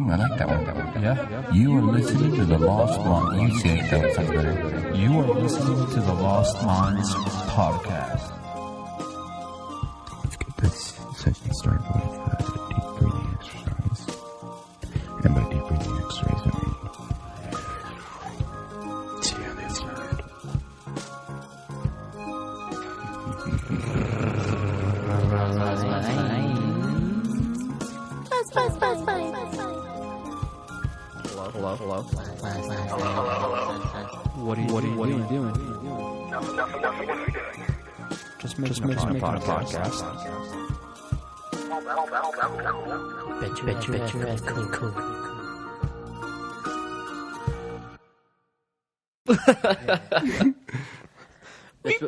I like that one. Yeah. You are listening to the Lost Minds. You say it, that sounds better. You are listening to the Lost Minds podcast. Let's get this session started with a deep breathing exercise. And by deep breathing exercise, I mean, see on the inside. Hello. What are you doing? Just making a podcast. Bet you cool.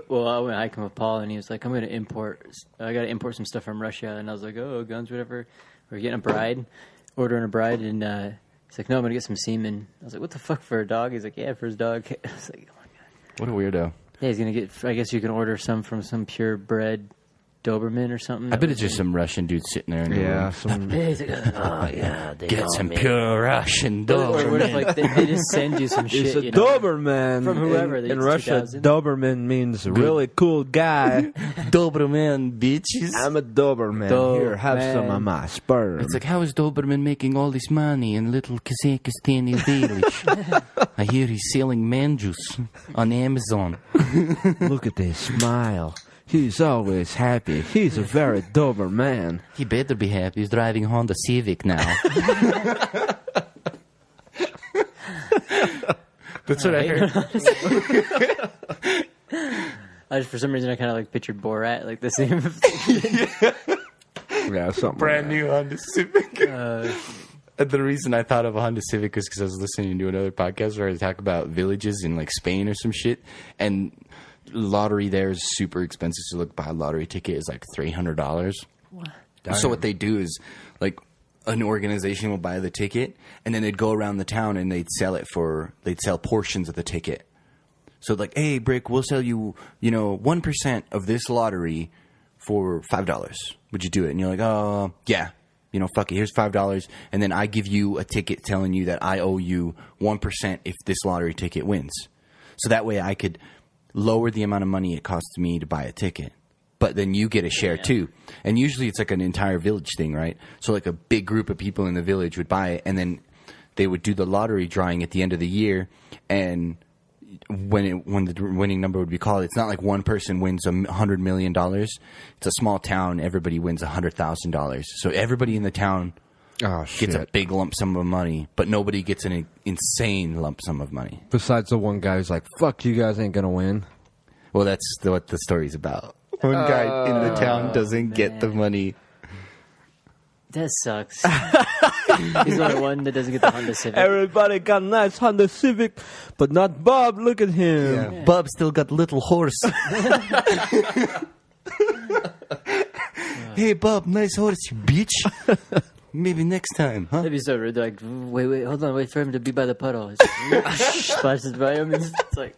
Well, I went hiking with Paul, and he was like, I got to import some stuff from Russia. And I was like, oh, guns, whatever. We're getting ordering a bride, and he's like, no, I'm going to get some semen. I was like, what the fuck, for a dog? He's like, yeah, for his dog. I was like, oh my God. What a weirdo. Yeah, he's going to get, I guess you can order some from some purebred Doberman or something. I bet it's just some Russian dude sitting there. Yeah, He's like, oh, yeah. Get some pure Russian Doberman. Or what if, like, they just send you some shit, It's a you know? Doberman. From whoever. In Russia, 2000. Doberman means really cool guy. Doberman, bitches. I'm a Doberman. Here, have some of my sperm. It's like, how is Doberman making all this money in little Kazakhstani village? I hear he's selling man juice on Amazon. Look at this smile. He's always happy. He's a very Doberman. He better be happy. He's driving Honda Civic now. That's what I heard. For some reason, I kind of like pictured Borat, like the same thing. Yeah, something. Brand new Honda Civic. The reason I thought of a Honda Civic was because I was listening to another podcast where they talk about villages in like Spain or some shit, and lottery there is super expensive. So buy a lottery ticket is like $300. What? So what they do is, like, an organization will buy the ticket, and then they'd go around the town and they'd sell portions of the ticket. So like, hey, Brick, we'll sell you, 1% of this lottery for $5. Would you do it? And you're like, oh, yeah. Fuck it, here's $5, and then I give you a ticket telling you that I owe you 1% if this lottery ticket wins. So that way I could lower the amount of money it costs me to buy a ticket. But then you get a share too. And usually it's like an entire village thing, right? So like a big group of people in the village would buy it, and then they would do the lottery drawing at the end of the year, and when the winning number would be called, it's not like one person wins $100 million. It's a small town. Everybody wins $100,000. So everybody in the town gets a big lump sum of money, but nobody gets an insane lump sum of money. Besides the one guy who's like, fuck, you guys ain't gonna win. Well, that's what the story's about. One guy in the town doesn't get the money. That sucks. He's the only one that doesn't get the Honda Civic. Everybody got a nice Honda Civic, but not Bob. Look at him. Yeah. Bob still got little horse. Hey, Bob, nice horse, you bitch. Maybe next time, huh? That'd be so rude. They're like, wait, hold on, wait for him to be by the puddle. It's like, splashes by him. It's like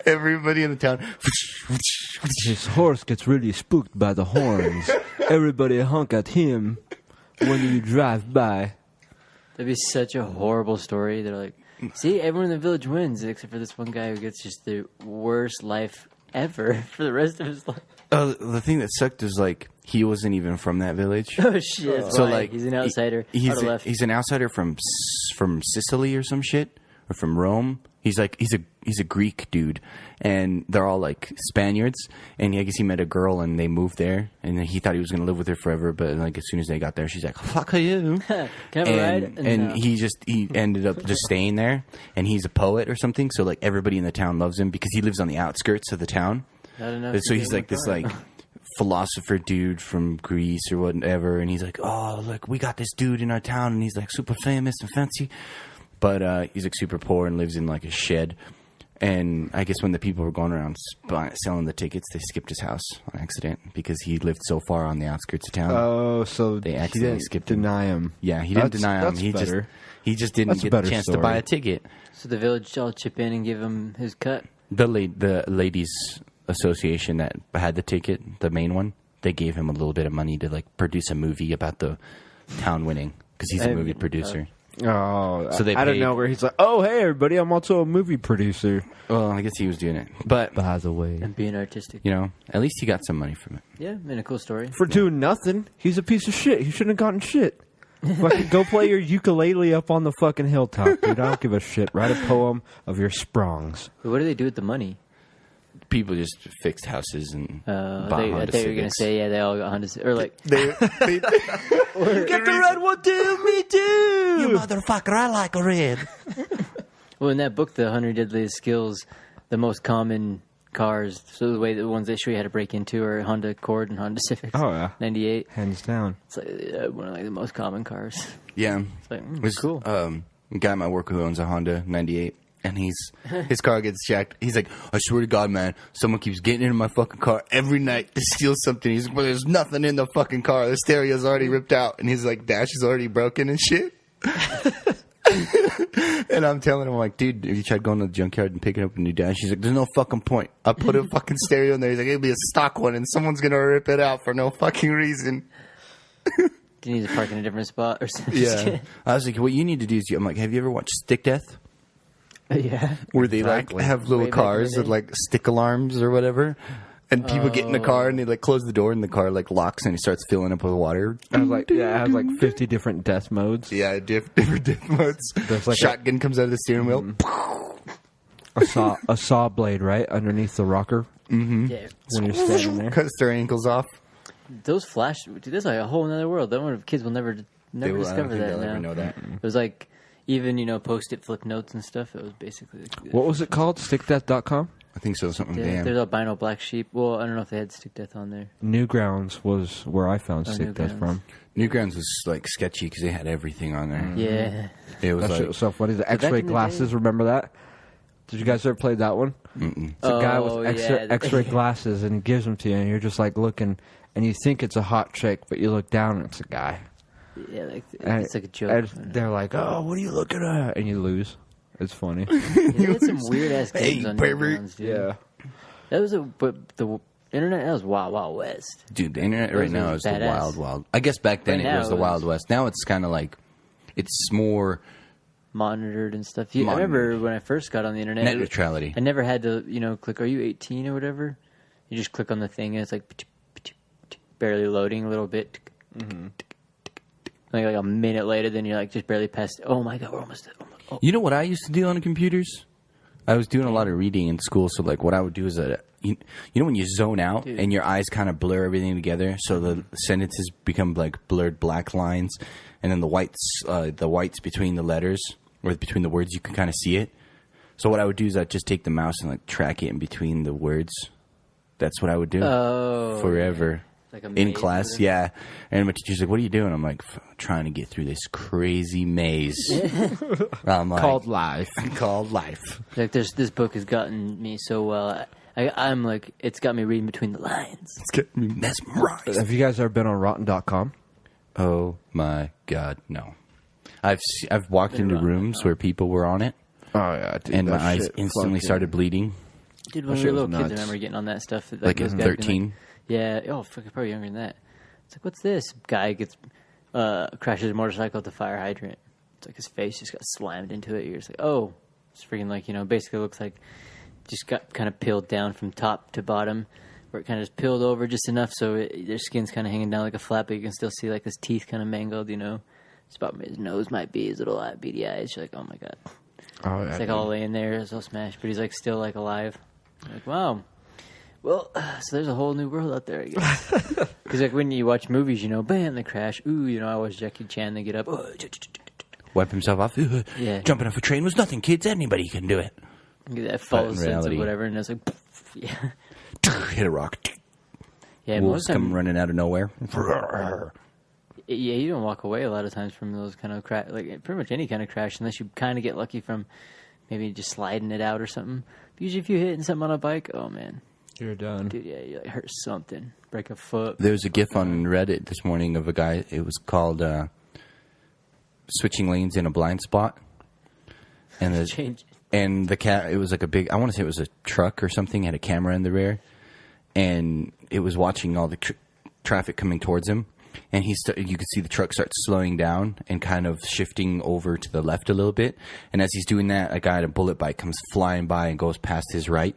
everybody in the town. His horse gets really spooked by the horns. Everybody honk at him when you drive by. That'd be such a horrible story. They're like, see, everyone in the village wins except for this one guy who gets just the worst life ever for the rest of his life. The thing that sucked is, like, he wasn't even from that village. Oh shit! So why? like, he's an outsider. He's an outsider from Sicily or some shit, or from Rome. He's a Greek dude, and they're all like Spaniards. And I guess he met a girl, and they moved there, and he thought he was gonna live with her forever. But like as soon as they got there, she's like, "Fuck you!" Can I have a ride? And he ended up just staying there, and he's a poet or something. So like everybody in the town loves him because he lives on the outskirts of the town. I don't know. So he's like this like philosopher dude from Greece or whatever, and he's like, oh, look, we got this dude in our town, and he's like super famous and fancy, but he's like super poor and lives in like a shed. And I guess when the people were going around selling the tickets, they skipped his house on accident because he lived so far on the outskirts of town. Oh, so they accidentally skipped him. Deny him. Yeah, he didn't deny him. He just didn't get the chance to buy a ticket. So the village all chip in and give him his cut. The ladies association that had the ticket, the main one, they gave him a little bit of money to like produce a movie about the town winning because he's a movie producer. Oh, So they out of paid- nowhere, he's like, "Oh, hey, everybody, I'm also a movie producer." Well, I guess he was doing it, but By the way, And being artistic. you know, at least he got some money from it. Yeah, and a cool story. for doing nothing, he's a piece of shit. He shouldn't have gotten shit. Fucking go play your ukulele up on the fucking hilltop, dude. I don't give a shit. Write a poem of your sprongs. But what do they do with the money? People just fixed houses and bought I Honda thought you were going to Civics. say, yeah, they all got Honda or like, They Get the red one too, me too. motherfucker, I like red. well, in that book, The 100 Deadliest Skills, the most common cars, so the ones they show you how to break into are Honda Accord and Honda Civics. Oh, yeah. 98. Hands down. It's like one of like the most common cars. Yeah, It's like, There's, cool. A guy at my work who owns a Honda 98, and his car gets jacked. He's like, I swear to God, man, someone keeps getting into my fucking car every night to steal something. He's like, well, there's nothing in the fucking car. The stereo's already ripped out, and his like dash is already broken and shit. And I'm telling him, I'm like, dude, have you tried going to the junkyard and picking up a new dash? He's like, there's no fucking point. I put a fucking stereo in there. He's like, it'll be a stock one, and someone's gonna rip it out for no fucking reason. Do you need to park in a different spot or something? Yeah. I was like, what you need to do is, I'm like, have you ever watched Stick Death? Yeah. Where they Exactly. like have little Way back in the cars day. with like stick alarms or whatever, and people get in the car and they like close the door and the car like locks and it starts filling up with water. I was like, yeah, it has like 50 different death modes. Yeah, different death modes. There's like Shotgun comes out of the steering wheel. a saw blade right underneath the rocker Yeah. when you're standing there. Cuts their ankles off. Those flash, dude, that's like a whole other world. That one kids will never They will- I don't discover think that they'll now. ever know that. It was like, even, post-it flip notes and stuff. It was basically... What was it called? Stickdeath.com? I think so. Something. Yeah, Damn. there's albino black sheep. Well, I don't know if they had Stick Death on there. Newgrounds was where I found Stick Death Newgrounds. from. Newgrounds was like sketchy because they had everything on there. Yeah. It was That like shit was so funny. The back X-ray in the glasses, day- remember that? Did you guys ever play that one? It's a guy Oh, with yeah. X-ray glasses, and he gives them to you, and you're just like looking, and you think it's a hot chick, but you look down, and it's a guy. Yeah, like, And, it's like a joke. and they're like, "Oh, what are you looking at?" And you lose. It's funny. They had some weird-ass games Hey, on pervert. Newgrounds, dude. That was but the internet, that was Wild Wild West. dude, the internet Those right now are is the badass. wild. I guess back then Right it now was the it Wild was- West. Now it's kind of like it's more Monitored and stuff. I Monitored. remember when I first got on the internet. net neutrality. I never had to, click, are you 18 or whatever? You just click on the thing and it's like barely loading a little bit. Like a minute later, then you're like just barely past. Oh my God, we're almost there. Oh. You know what I used to do on the computers? I was doing a lot of reading in school, so like what I would do is that you know when you zone out Dude. and your eyes kind of blur everything together, so the sentences become like blurred black lines, and then the whites between the letters or between the words you can kind of see it. So what I would do is I'd just take the mouse and like track it in between the words. That's what I would do Oh, forever. Like a In maze or class, whatever? yeah. And my teacher's like, "What are you doing?" I'm like, "Trying to get through this crazy maze." I'm like, Called life. called life. Like this book has gotten me so well. I'm like, it's got me reading between the lines. It's getting me mesmerized. Have you guys ever been on Rotten.com? Oh my God, no! I've walked into rooms where people were on it, Oh yeah, dude, and my that eyes shit instantly fucking- started bleeding. Dude, when That we shit were was little kids, I nuts. remember getting on that stuff. Like those at guys being 13? Yeah. Oh, fuck, probably younger than that. It's like, what's this? Guy gets crashes a motorcycle at the fire hydrant. It's like his face just got slammed into it. You're just like, oh, it's freaking like basically looks like just got kind of peeled down from top to bottom, where it kind of just peeled over just enough so their skin's kind of hanging down like a flap, but you can still see like his teeth kind of mangled. It's about where his nose might be, his little beady eyes. You're like, oh my God. Oh yeah, It's like dude. all laying there, it's all smashed, but he's like still like alive. I'm like, wow. Well, so there's a whole new world out there, I guess. Because like when you watch movies, bam, they crash. Ooh, I watch Jackie Chan, they get up. Oh, Wipe himself off. Yeah. Jumping off a train was nothing, kids. Anybody can do it. that falls sense reality- of whatever, and it's like, yeah, Hit a rock. yeah. Wolves Most time, come running out of nowhere. yeah, you don't walk away a lot of times from those kind of crash, like pretty much any kind of crash, unless you kind of get lucky from maybe just sliding it out or something. But usually, if you hit something on a bike, oh man. You're done. Dude, yeah, you like hurt something, break a foot. There was a GIF on Reddit this morning of a guy. It was called "Switching Lanes in a Blind Spot," and the Change. and the cat. It was like a big. I want to say it was a truck or something. Had a camera in the rear, and it was watching all the traffic coming towards him. and you could see the truck start slowing down and kind of shifting over to the left a little bit. And as he's doing that, a guy on a bullet bike comes flying by and goes past his right.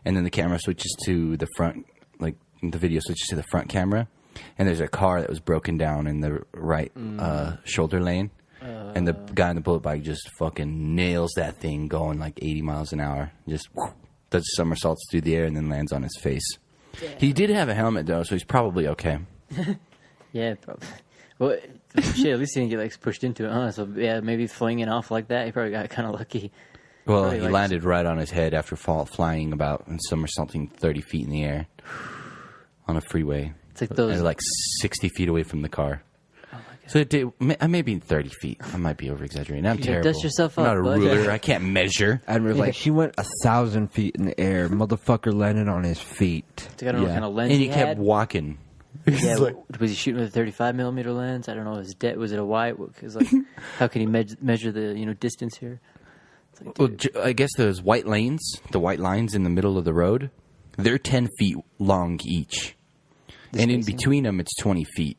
And then the camera switches to the front, like the video switches to the front camera. And there's a car that was broken down in the right shoulder lane. And the guy on the bullet bike just fucking nails that thing going like 80 miles an hour. Just does somersaults through the air and then lands on his face. Yeah. He did have a helmet, though, so he's probably okay. Yeah, probably. Well, shit, at least he didn't get like pushed into it, huh? So, yeah, maybe flinging off like that, he probably got kind of lucky. Well, probably he landed right on his head after flying about and somersaulting 30 feet in the air on a freeway. It's like those... like 60 feet away from the car. Oh, my God. So it did, maybe 30 feet. I might be over-exaggerating. I'm terrible. Dust yourself I'm up, not a bud. ruler. I can't measure. And we're like, he went 1,000 feet in the air. Motherfucker landed on his feet. I don't know what kind of lens and he he kept had. walking. Yeah, was he shooting with a 35mm lens? I don't know. Was it a wide? Because like, how can he measure the distance here? Like, Well, I guess those white lanes, the white lines in the middle of the road, they're 10 feet long each. And in between them, it's 20 feet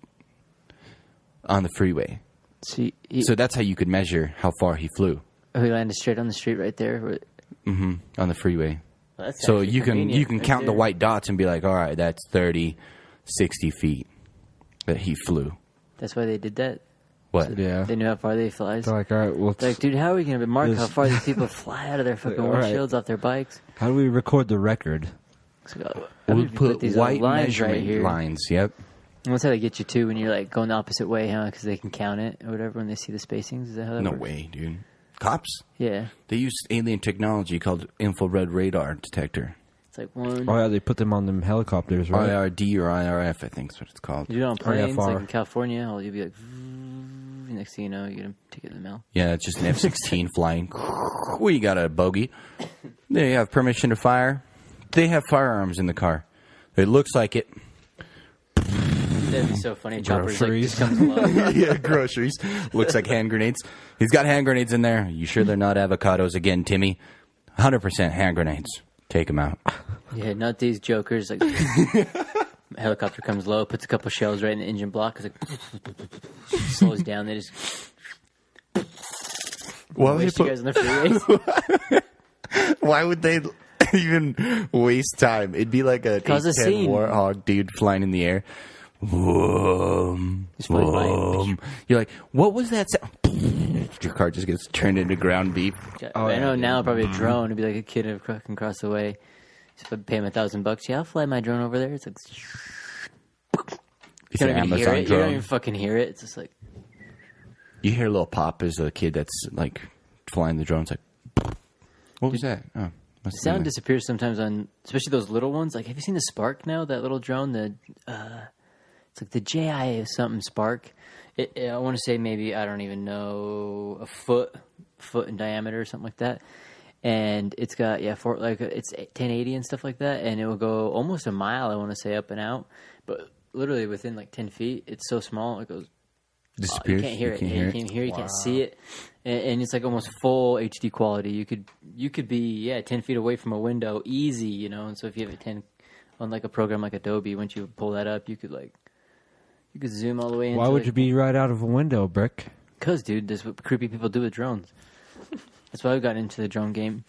on the freeway. So that's how you could measure how far he flew. Oh, he landed straight on the street right there. On the freeway. Well, that's So actually you can convenient count right the there. white dots and be like, all right, that's 30, 60 feet that he flew. That's why they did that. What? Yeah. They knew how far they flies. They're like, all right, well, Like, dude, how are we going to mark how This- far these people fly out of their fucking All right. windshields off their bikes? how do we record the record? So, how We'll did we put these white little lines measurement right here? lines. Yep. And that's how they get you too when you're like going the opposite way, huh? Because they can count it or whatever when they see the spacings. Is that how that No works? way, dude. Cops? Yeah, They use alien technology called infrared radar detector. it's like one. Oh, yeah, they put them on them helicopters, right? IRD or IRF, I think is what it's called. You do it on planes, IFR. like in California, you'll be like, next thing you know, you get a ticket in the mail. Yeah, it's just an F-16 flying. We got a bogey. They have permission to fire. They have firearms in the car. It looks like it. That'd be so funny. Choppers like Groceries. just comes along. Yeah, groceries. Looks like hand grenades. He's got hand grenades in there. You sure they're not avocados again, Timmy? 100% hand grenades. Take them out. Yeah, not these jokers. Like helicopter comes low, puts a couple shells right in the engine block. It's like slows down. They just Why would, waste you guys on the freeways. why would they even waste time? It'd be like a Cause a 810 scene. Warthog dude flying in the air. Whoom, Just flies by. whoom. You're like, what was that sound? Your car just gets turned into ground beef. I know now probably a drone would be like a kid who can cross the way. If I pay him $1,000, yeah, I'll fly my drone over there. It's like It's you an don't even hear Amazon it. You don't drone. even fucking hear it. It's just like You hear a little pop as a kid that's like flying the drone. It's like, what was that? Oh, the sound disappears sometimes on, especially those little ones. Like, have you seen the Spark now? That little drone, it's like the JI something Spark. I want to say maybe, I don't even know, a foot in diameter or something like that. And it's got it's 1080 and stuff like that, and it will go almost a mile. I want to say up and out, but literally within like 10 feet, it's so small it goes. disappears. You can't hear it. You You can't hear it. You can't see it, and it's like almost full HD quality. You could be 10 feet away from a window, easy, And so if you have a 10 on like a program like Adobe, once you pull that up, you could zoom all the way. Why would you be right out of a window, Brick? Because, dude, that's what creepy people do with drones. That's why I got into the drone game.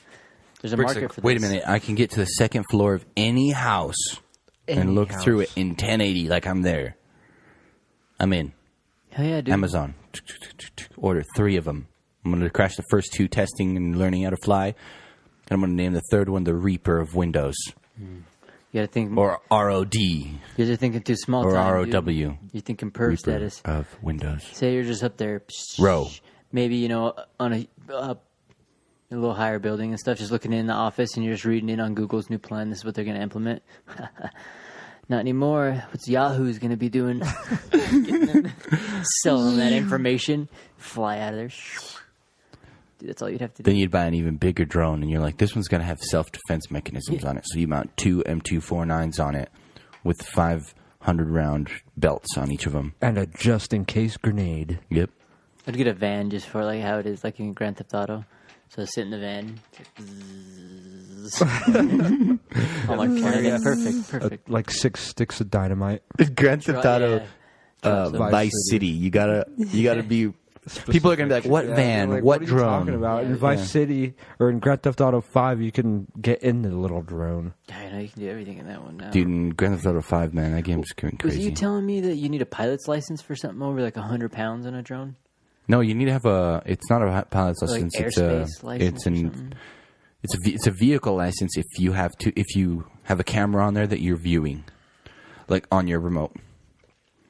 There's a Brick's market like, for this. wait a minute, I can get to the second floor of any house and look through it in 1080 like I'm there. I'm in. Hell yeah, dude. Amazon. Order 3 of them. I'm going to crash the first 2 testing and learning how to fly. And I'm going to name the third one the Reaper of Windows. You got to think. Or ROD. You're think too small Or time, ROW. dude. You're thinking perv Reaper status. of Windows. Say you're just up there. Row. Maybe, on a little higher building and stuff, just looking in the office and you're just reading in on Google's new plan. This is what they're going to implement. Not anymore. What's Yahoo's going to be doing? Selling that information. Fly out of there. Dude, that's all you'd have to do. Then you'd buy an even bigger drone, and you're like, this one's going to have self-defense mechanisms on it. So you mount 2 M249s on it with 500-round belts on each of them. And a just-in-case grenade. Yep. I'd get a van just for like how it is, like in Grand Theft Auto. So I sit in the van. It's like, I'm like, perfect. Like 6 sticks of dynamite. Grand Theft Auto Vice City. You gotta be. People are gonna be like, "What van? Like, what are you drone?" talking about? In Vice City or in Grand Theft Auto 5, you can get in the little drone. I know you can do everything in that one now. Dude, in Grand Theft Auto 5, man, that game's going was crazy. you telling me that you need a pilot's license for something over like 100 pounds on a drone? No, you need to have a. It's not a pilot's Like license. airspace license or something? It's a vehicle license if you have a camera on there that you're viewing, like on your remote.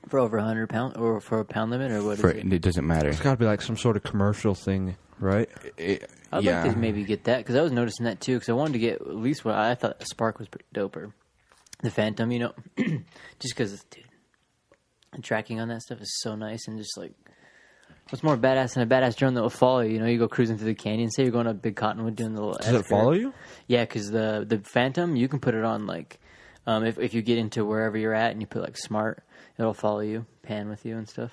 For over 100 pounds, or for a pound limit, or what is it? It doesn't matter. It's got to be like some sort of commercial thing, right? I'd like to maybe get that, because I was noticing that too, because I wanted to get at least what I thought a Spark was pretty doper. The Phantom, you know, just because, dude, the tracking on that stuff is so nice, and just like, what's more badass than a badass drone that will follow you? You know, you go cruising through the canyon, say you're going up Big Cottonwood doing the little Does it follow you? Yeah, because the Phantom, you can put it on like, if you get into wherever you're at and you put like smart, it'll follow you, pan with you and stuff.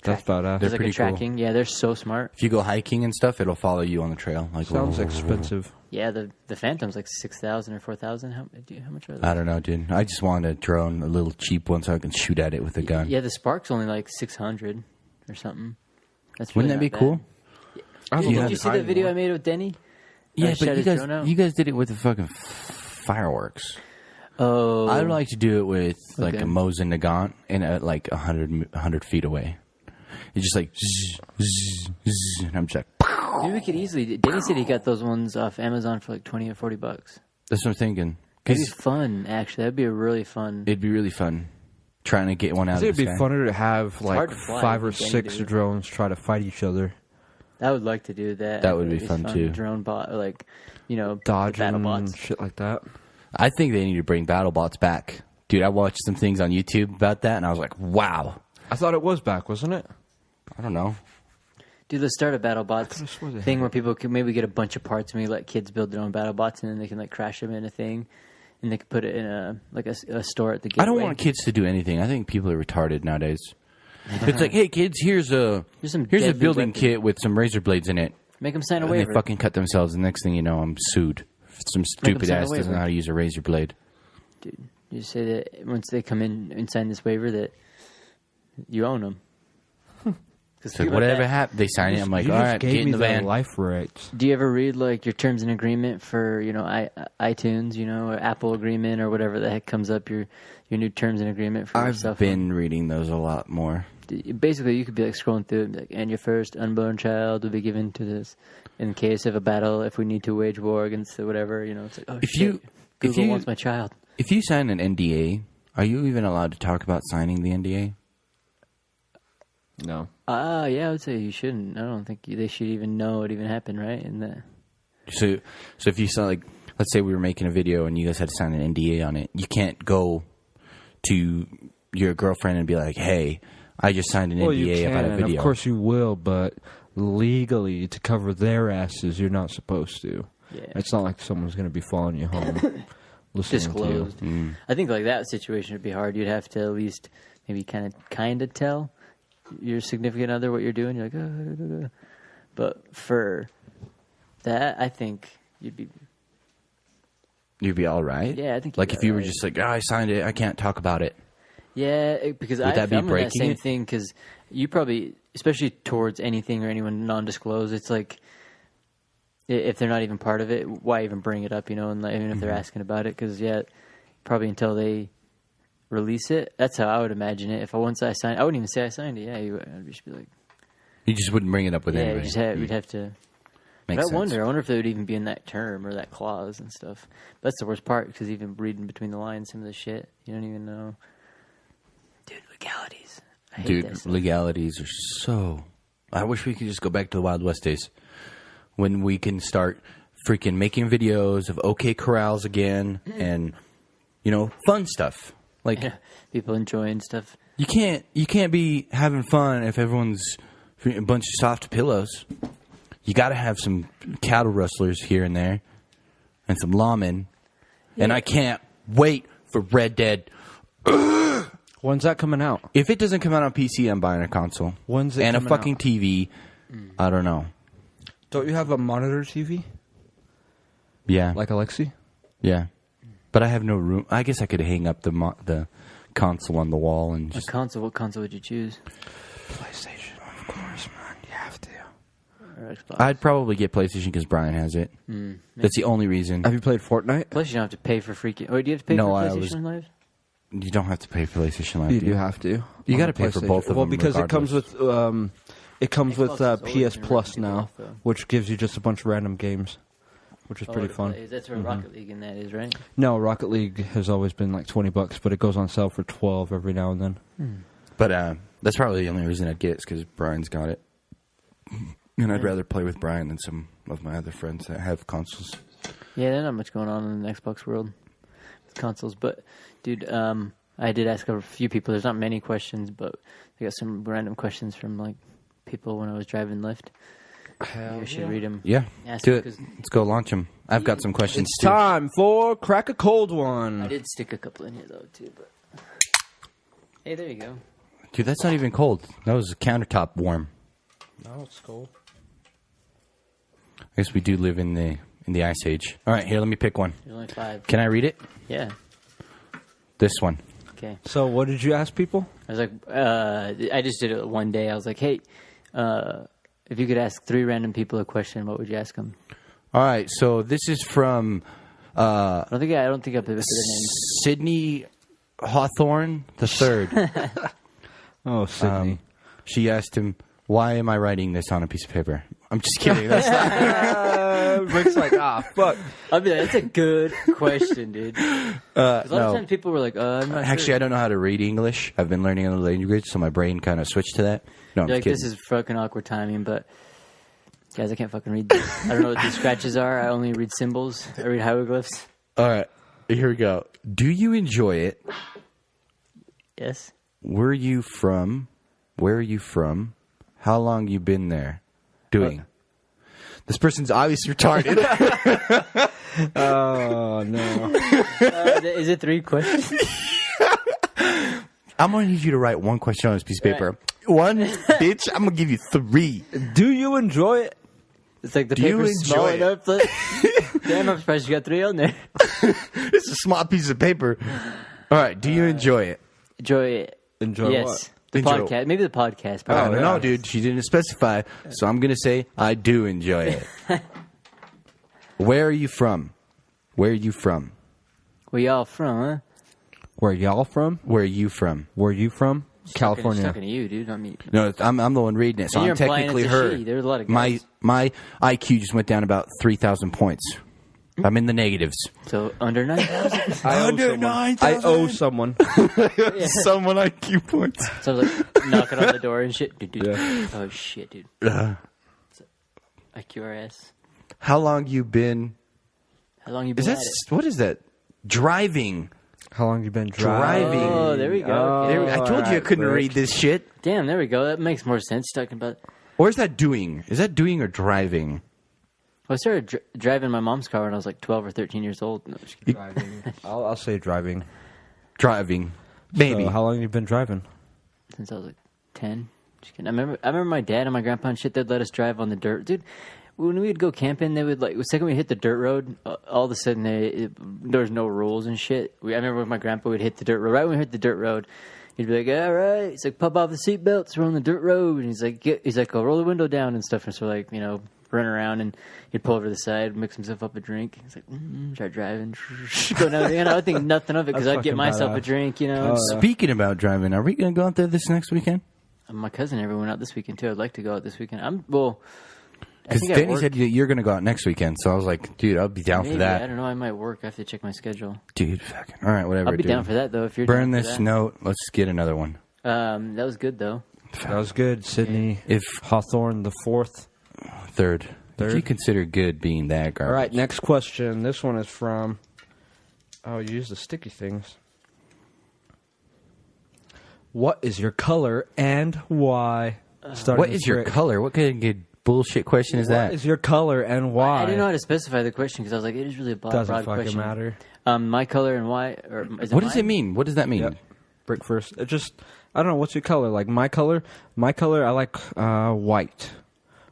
That's badass. There's like pretty a tracking. cool. Yeah, they're so smart. If you go hiking and stuff, it'll follow you on the trail. Like Sounds expensive. Yeah, the Phantom's like 6,000 or 4,000. How much are they? I don't know, dude. I just want a drone, a little cheap one, so I can shoot at it with a gun. Yeah, the Spark's only like 600 or something. That's Wouldn't really that be not bad. cool? Did you see the video I made with Denny? Yeah, Shut but his drone out? you guys did it with the fucking fireworks. Oh, I'd like to do it with like Okay. a Mosin Nagant and at like 100 feet away. It's just like zzz, zzz, zzz, and I'm just like, maybe we could easily. Denny said he got those ones off Amazon for like 20 or 40 bucks. that's what I'm thinking. That'd be 'Cause fun, actually. That'd be a really fun. it'd be really fun trying to get one out I of think the it'd be sky. funner to have like hard to fly, 5 or I think, 6 dude. drones try to fight each other. I would like to do that. That would be That'd fun, too. Drone bot, like, you know, the Dodging battle and bots. shit like that. I think they need to bring BattleBots back. Dude, I watched some things on YouTube about that, and I was like, wow. I thought it was back, wasn't it? I don't know. Dude, let's start a battle bots could've swore they thing had where people can maybe get a bunch of parts and maybe let kids build their own battle bots, and then they can like crash them in a thing, and they can put it in a store at the gateway. I don't want kids to do anything. I think people are retarded nowadays. It's like, hey, kids, here's a some building deadly weapon. kit with some razor blades in it. Make them sign a And they waiver. fucking cut themselves. The next thing you know, I'm sued. Some stupid sign a ass doesn't waiver. know how to use a razor blade. Dude, you say that once they come in and sign this waiver that you own them. It's like, whatever happened, they sign it. I'm like, You all just right, gave get in me the the van. life rights. Do you ever read like your terms and agreement for iTunes, or Apple agreement or whatever the heck comes up your new terms and agreement for your I've stuff? been reading those a lot more. Basically, you could be like scrolling through it and be like, and your first unborn child will be given to this in case of a battle if we need to wage war against whatever. It's like, oh If shit, you- Google if you- wants my child. If you sign an NDA, are you even allowed to talk about signing the NDA? No. Yeah, I would say you shouldn't. I don't think they should even know it even happened, right? And that. So if you saw, like, let's say we were making a video and you guys had to sign an NDA on it, you can't go to your girlfriend and be like, hey, I just signed an Well, you NDA can, about a video. of course you will, but legally, to cover their asses, you're not supposed to. Yeah. It's not like someone's going to be following you home, listening Disclosed. to you. I think like that situation would be hard. You'd have to at least maybe kind of tell your significant other what you're doing. You're like, oh. But for that, I think you'd be. You'd be all right? Yeah, I think you'd Like be if you all were right. just like, oh, I signed it, I can't talk about it. Yeah, because Would that be I'm in that breaking same it? thing. Because you probably, especially towards anything or anyone non-disclosed, it's like if they're not even part of it, why even bring it up? And like, even if they're asking about it, because probably until they release it, that's how I would imagine it. If once I signed, I wouldn't even say I signed it. Yeah, I'd just be like, You just wouldn't bring it up with yeah, anybody. we'd have to. But Makes I sense. wonder if it would even be in that term or that clause and stuff. That's the worst part, because even reading between the lines, some of the shit you don't even know. Dude, legalities. I hate that Dude, stuff. legalities are so... I wish we could just go back to the Wild West days when we can start freaking making videos of OK Corrals again and, fun stuff. Like, Yeah, people enjoying stuff. you can't be having fun if everyone's a bunch of soft pillows. You got to have some cattle rustlers here and there and some lawmen. And I can't wait for Red Dead. When's that coming out? If it doesn't come out on PC, I'm buying a console. When's it and a coming fucking out? TV. I don't know. Don't you have a monitor TV? Yeah. Like Alexi? Yeah. But I have no room. I guess I could hang up the console on the wall and just. What console would you choose? PlayStation, of course, man. You have to. Or Xbox? I'd probably get PlayStation because Brian has it. That's the only reason. Have you played Fortnite? Plus, you don't have to pay for freaking. Wait, do you have to pay No, for I PlayStation Live? You don't have to pay for PlayStation Live. You do do have to. You On got to the pay for PlayStation. both of Well, them. because it comes regardless. with Xbox has always PS been Plus ripping now, people off, though. which gives you just a bunch of random games, which is pretty fun. That's where Rocket League and that is, right? No, Rocket League has always been like $20, but it goes on sale for $12 every now and then. But that's probably the only reason I'd get it is because Brian's got it. And I'd rather play with Brian than some of my other friends that have consoles. Yeah, there's not much going on in the Xbox world with consoles. But, dude, I did ask a few people. There's not many questions, but I got some random questions from, like, people when I was driving Lyft. Maybe I should read them. Yeah, Ask do them it. 'cause Let's go launch them. I've got some questions It's too. time for Crack a Cold I One. did stick a couple in here, though, too. But hey, there you go. Dude, that's not even cold. That was countertop warm. No, it's cold. I guess we do live in the ice age. All right, here, let me pick one. There's only 5. Can I read it? Yeah. This one. Okay. So, what did you ask people? I was like, I just did it one day. I was like, hey, if you could ask 3 random people a question, what would you ask them? All right, so this is from I don't think I've listed their names. Sydney Hawthorne III. Oh, Sydney. She asked him, "Why am I writing this on a piece of paper?" I'm just kidding. That's not. Rick's like, fuck. I'll be like, that's a good question, dude. 'Cause a lot of no. times people were like, I'm not Actually, sure. I don't know how to read English. I've been learning another language, so my brain kind of switched to that. No, I'm You're just like, kidding. this is fucking awkward timing, but guys, I can't fucking read this. I don't know what these scratches are. I only read symbols. I read hieroglyphs. All right, here we go. Do you enjoy it? Yes. Where are you from? How long you been there? Doing? This person's obviously retarded. Oh, no. Is it 3 questions? I'm going to need you to write one question on this piece of paper. One, bitch, I'm going to give you 3. Do you enjoy it? It's like the Do you paper's small enjoy it? enough. Like, damn, I'm surprised you got 3 on there. It's a small piece of paper. All right, do you enjoy it? Enjoy it. Enjoy yes. what? The Enjoy- podcast. Maybe the podcast. I Probably. don't know, dude. She didn't specify, so I'm going to say I do enjoy it. Where are you from? Where y'all from, huh? Where y'all from? Where are you from? Where you from? California. Talking to you, dude. I mean, No, I'm the one reading it, so And I'm you're implying technically it's a her. she. There's a lot of guys. My IQ just went down about 3,000 points. I'm in the negatives. so under 9,000. I owe someone. Someone IQ points. So I was like knocking on the door and shit. Dude. Yeah. Oh shit, dude. IQRS. How long you been? How long you been Is that at it? what is that? Driving. How long you been Driving. driving? Oh, there we go. Oh. Okay. There, I told you I couldn't Rick. read this shit. Damn, there we go. That makes more sense. Talking about. Or is that doing? Is that doing or driving? Well, I started driving my mom's car when I was like 12 or 13 years old. No, just kidding. Driving. I'll say driving. Driving. Maybe. So how long you been driving? Since I was like 10. Just kidding. I remember my dad and my grandpa and shit. They'd let us drive on the dirt, dude. When we would go camping, they would like. The second we hit the dirt road, all of a sudden there was no rules and shit. I remember when my grandpa would hit the dirt road. Right when we hit the dirt road, he'd be like, "All right," he's like, "Pop off the seatbelts. We're on the dirt road." And he's like, "Go roll the window down and stuff." And so like, run around and he'd pull over to the side, mix himself up a drink. He's like, start driving, go down. I would think nothing of it because That's I'd get fucking myself a badass. drink. Speaking about driving, are we going to go out there this next weekend? My cousin and everyone out this weekend too. I'd like to go out this weekend. I Because think I Danny work. said you're going to go out next weekend, so I was like, dude, I'll be down Maybe, for that. I don't know. I might work. I have to check my schedule. Dude, fucking. All right, whatever. I'll be dude. down for that though. If you're Burn down for this that. note. Let's get another one. That was good though. That was good, Sydney. If Hawthorne the 4th. third. If you consider good being that garbage. All right, next question. This one is from. Oh, you use the sticky things. What is your color and why? Starting What with is your Rick. color? What kind of good bullshit question is that? What is your color and why? I didn't know how to specify the question because I was like, it is really a broad Doesn't fucking question. matter. My color and why, or is it What does mine? it mean? What does that mean? Yep. Brick first. It just, I don't know. What's your color? Like my color, I like white.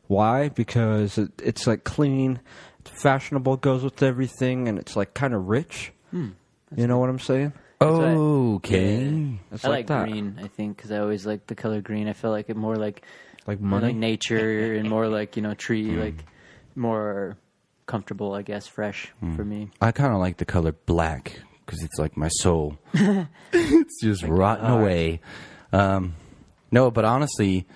Why? Because it's like clean, it's fashionable, goes with everything, and it's like kind of rich. You know what I'm saying? Okay. It's I like that. green, I think, because I always like the color green. I feel like it more like Money. like nature and more like, tree, like more comfortable, I guess, fresh for me. I kind of like the color black because it's like my soul. It's just rotting away. No, but honestly,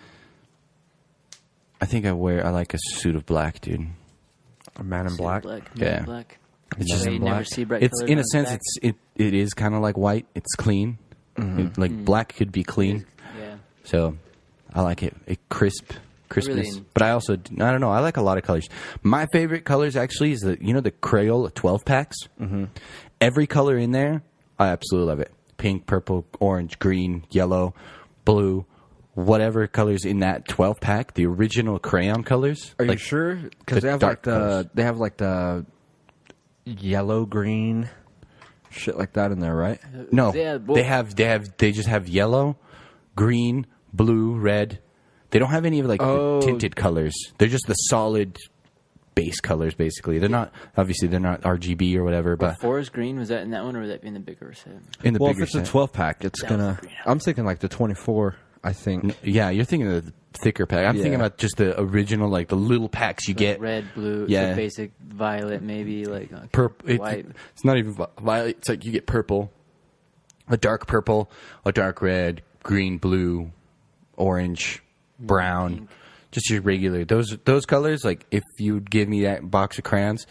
I think I like a suit of black, dude. A man in black. Yeah. Black. It's That just way you black. never see bright It's colors in on a his sense, back. it is kind of like white. It's clean. Like black could be clean. Yeah. So I like it. Crispness. Really- But I don't know. I like a lot of colors. My favorite colors actually is the Crayola 12 packs. Mm-hmm. Every color in there, I absolutely love it. Pink, purple, orange, green, yellow, blue, whatever colors in that 12 pack. The original crayon colors. Are you like, sure? Because the they have dark colors. they have like the yellow, green, shit like that in there, right? No, Yeah, well- they just have yellow, green, blue, red. They don't have any of like the tinted colors. They're just the solid base colors, basically. They're not RGB or whatever, but Forest green, was that in that one, or would that be in the bigger set? in the Well, bigger if it's set. a 12 pack, it's That was gonna. the green. I'm thinking like the 24. I think. Yeah, you're thinking of the thicker pack. I'm thinking Yeah. about just the original, like the little packs you get. Red, blue, Yeah. so basic violet, maybe like Purple. white. It's not even violet. It's like you get purple, a dark purple, a dark red, green, blue, orange, brown. Pink. Just your regular those colors. Like if you'd give me that box of crayons,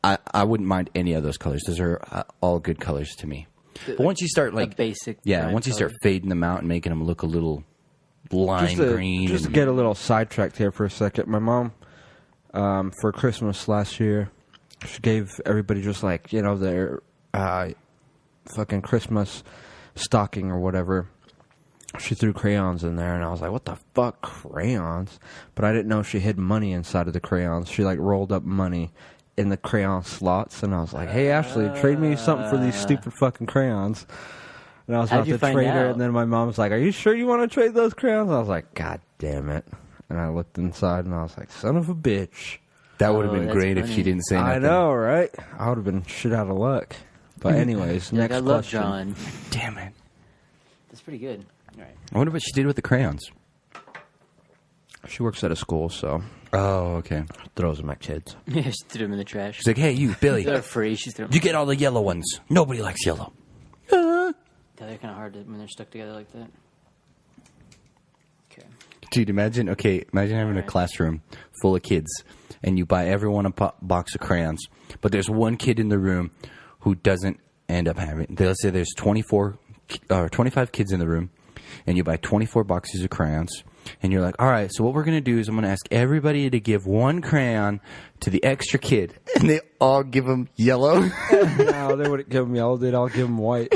I wouldn't mind any of those colors. Those are all good colors to me. But once you start like basic yeah, prime once you start color. fading them out and making them look a little lime green, Just to and- get a little sidetracked here for a second. My mom, for Christmas last year, she gave everybody just like their fucking Christmas stocking or whatever. She threw crayons in there, and I was like, "What the fuck, crayons?" But I didn't know she hid money inside of the crayons. She like rolled up money in the crayon slots, and I was like, "Hey, Ashley, trade me something for these stupid fucking crayons." And I was How'd about you to find trade her, out? and then my mom was like, "Are you sure you want to trade those crayons?" I was like, "God damn it!" And I looked inside, and I was like, "Son of a bitch." that would have Oh, been that's great if funny. she didn't say nothing. I know, right? I would have been shit out of luck. But anyways, Like, next I love question. John. Damn it! That's pretty good. All right. I wonder what she did with the crayons. She works at a school, so Oh, okay. throws them at kids. Yeah, she threw them in the trash. She's like, "Hey, you, Billy, They're free. She's throwing. you get all the yellow ones. Nobody likes yellow." Yeah, they're kind of hard when they're stuck together like that. Okay. Dude, imagine having a Alright. classroom full of kids, and you buy everyone a box of crayons, but there's one kid in the room who doesn't end up having. Let's say there's 25 kids in the room, and you buy 24 boxes of crayons, and you're like, "All right, so what we're gonna do is I'm gonna ask everybody to give one crayon to the extra kid," and they all give him yellow. No, they wouldn't give them yellow. They'd all give them white.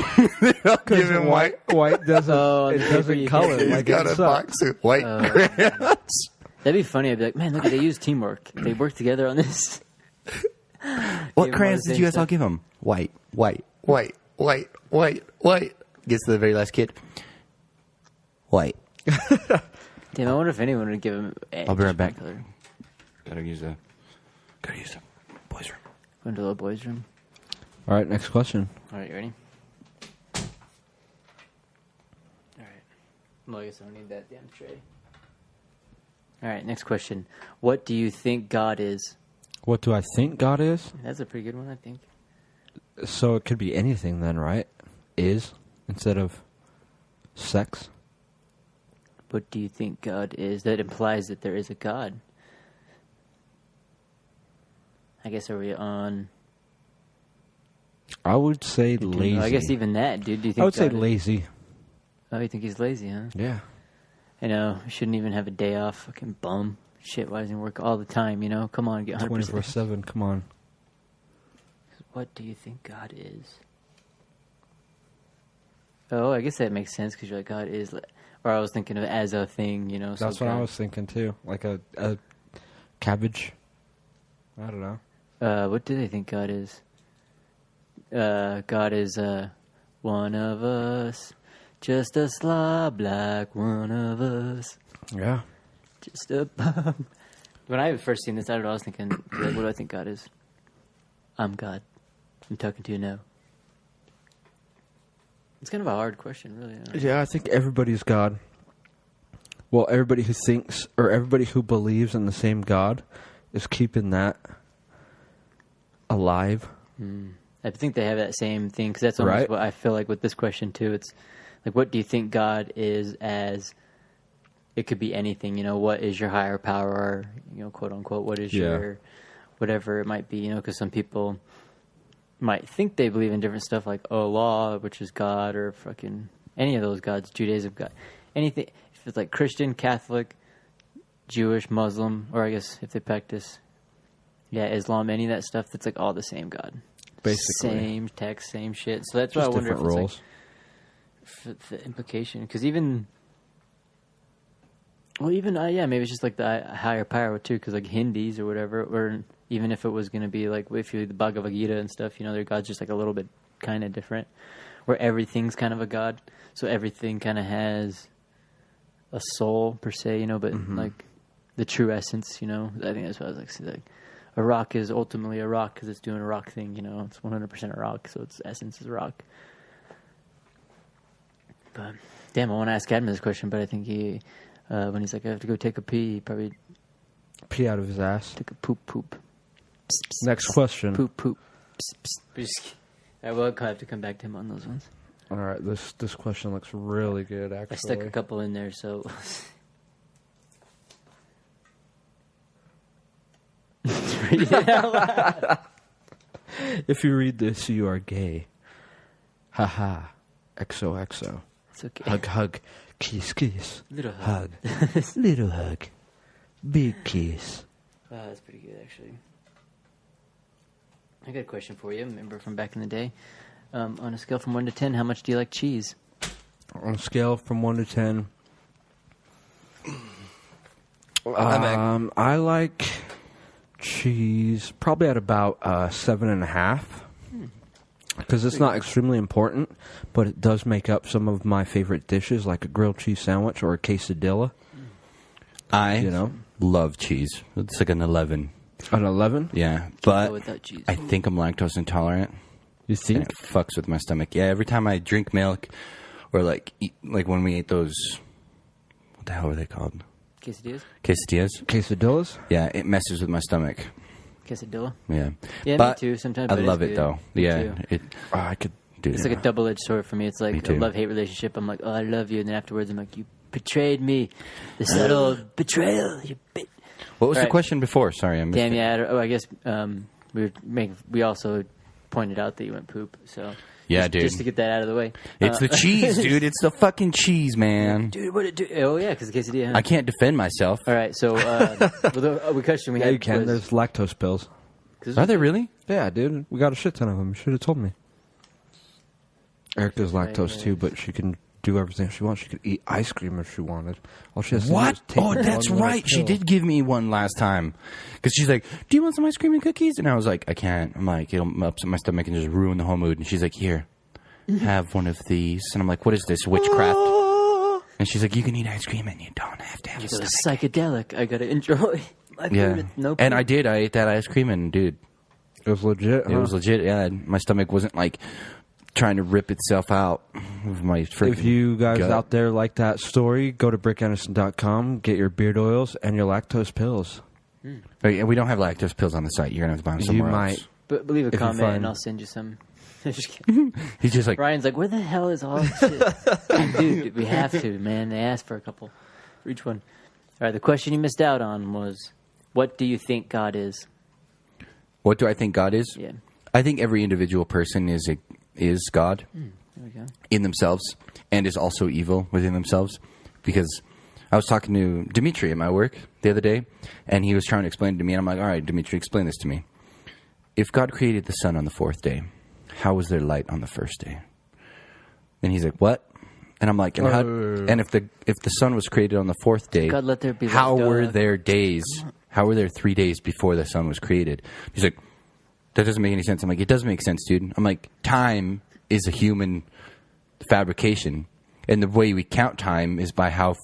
Give him white. White doesn't. Oh, it the doesn't paper you color. get. Like it sucks. of white crayons. That'd be funny. I'd be like, man, look, they use teamwork. They work together on this. What Give 'em all crayons the did same you guys all stuff. give him? White. Gets to the very last kid. White. Damn, I wonder if anyone would give him. I'll be right back. Color. Gotta use the boys' room. Go into the little boys' room. All right, next question. All right, you ready? All right. Well, I guess I don't need that damn tray. All right, next question. What do you think God is? What do I think God is? That's a pretty good one, I think. So it could be anything then, right? Is instead of sex. What do you think God is? That implies that there is a God. I guess are we on? I would say lazy. I guess even that, dude. Do you think I would say God is- lazy. Oh, you think he's lazy, huh? Yeah. I know. Shouldn't even have a day off. Fucking bum. Shit, why doesn't he work all the time, you know? Come on, get 100%. 24/7. Come on. What do you think God is? Oh, I guess that makes sense because you're like, God is... Or I was thinking of as a thing, you know? so That's what I God- was thinking too. Like a cabbage. I don't know. What do they think God is? God is one of us. Just a slob like one of us. Yeah. Just a bum. When I first seen this, I don't know, I was thinking, like, what do I think God is? I'm God. I'm talking to you now. It's kind of a hard question, really. Yeah, I think everybody's God. Well, everybody who thinks or everybody who believes in the same God is keeping that alive. I think they have that same thing because that's almost Right. what I feel like with this question too. It's like, what do you think God is as? It could be anything, what is your higher power, or, quote unquote, what is your, whatever it might be, because some people might think they believe in different stuff like Allah, which is God, or fucking any of those gods, Judaism, God, anything. If it's like Christian, Catholic, Jewish, Muslim, or I guess if they practice, Islam, any of that stuff, that's like all the same God. Basically. Same text, same shit. So that's why Just I wonder if different it's roles. like the implication, because even maybe it's just like the higher power too, because like Hindis or whatever, or even if it was going to be like if you read the Bhagavad Gita and stuff, their God's just like a little bit kind of different, where everything's kind of a God, so everything kind of has a soul per se, but like the true essence, I think that's what I was like a rock is ultimately a rock because it's doing a rock thing, it's 100% a rock, so its essence is a rock. But damn, I want to ask Adam this question, but I think he, when he's like, I have to go take a pee, he probably Pee out of his ass. took a poop. Next question. Poop. I will have to come back to him on those ones. All right, this question looks really good, actually. I stuck a couple in there, so. Read it out loud. If you read this, you are gay. Haha. XOXO. It's okay. Hug. Kiss. Little hug. Little hug. Big kiss. That's pretty good, actually. I got a question for you. Remember from back in the day? On a scale from 1 to 10, how much do you like cheese? On a scale from 1 to 10, I like cheese probably at about 7.5. Because it's not extremely important, but it does make up some of my favorite dishes, like a grilled cheese sandwich or a quesadilla. I love cheese. It's like an 11. An 11? Yeah, Go but without cheese. I think I'm lactose intolerant. You And think? it fucks with my stomach. Yeah, every time I drink milk, or like when we ate those, what the hell were they called? Quesadillas? Quesadillas. Quesadillas? Yeah, it messes with my stomach. Quesadilla? Yeah, Yeah, but me too. Sometimes I but love it's it good. though. Me Yeah, too. I could do It's that. like a double-edged sword for me. It's Me like a too. love-hate relationship. I'm like, oh, I love you. And then afterwards, I'm like, you betrayed me. The subtle betrayal. You bit. What was All the right. question before? Sorry, I missed Damn, it. yeah. I guess we also pointed out that you went poop. So Yeah, just, dude. Just to get that out of the way. It's the cheese, dude. It's the fucking cheese, man. Dude, what it do? Oh, yeah, because the quesadilla. Huh? I can't defend myself. All right, so the question we Yeah, had you can. was... There's lactose pills. Are they really? Yeah, dude. We got a shit ton of them. You should have told me. Erica's lactose Right. too, but she can do everything she wants. She could eat ice cream if she wanted. All she has to do What? is take Oh, one that's little right. She pill. did give me one last time. Because she's like, do you want some ice cream and cookies? And I was like, I can't. I'm like, it'll upset my stomach and just ruin the whole mood. And she's like, here, have one of these. And I'm like, what is this, witchcraft? And she's like, you can eat ice cream and you don't have to have a It was stomach. psychedelic. I got to enjoy my food. Yeah. with no And poop. I did. I ate that ice cream and, dude, It was legit. it was legit. Yeah, my stomach wasn't like trying to rip itself out of my freaking If you guys gut. out there like that story, go to brickanderson.com, get your beard oils and your lactose pills. But we don't have lactose pills on the site. You're gonna have to buy them You somewhere might. else. But leave a you comment find- and I'll send you some. Just kidding. He's just like, Ryan's like, where the hell is all this shit? Dude, we have to, man. They asked for a couple for each one. All right, the question you missed out on was, what do you think God is? what do I think God is? Yeah. I think every individual person is God There we go. in themselves and is also evil within themselves. Because I was talking to Dimitri at my work the other day, and he was trying to explain it to me, and I'm like, all right, Dimitri, explain this to me. If God created the sun on the fourth day, how was there light on the first day? And he's like, what? And I'm like, and if the sun was created on the fourth day, God, let there be light. how God. were there days? How were there 3 days before the sun was created? He's like, that doesn't make any sense. I'm like, it does make sense, dude. I'm like, time is a human fabrication, and the way we count time is by how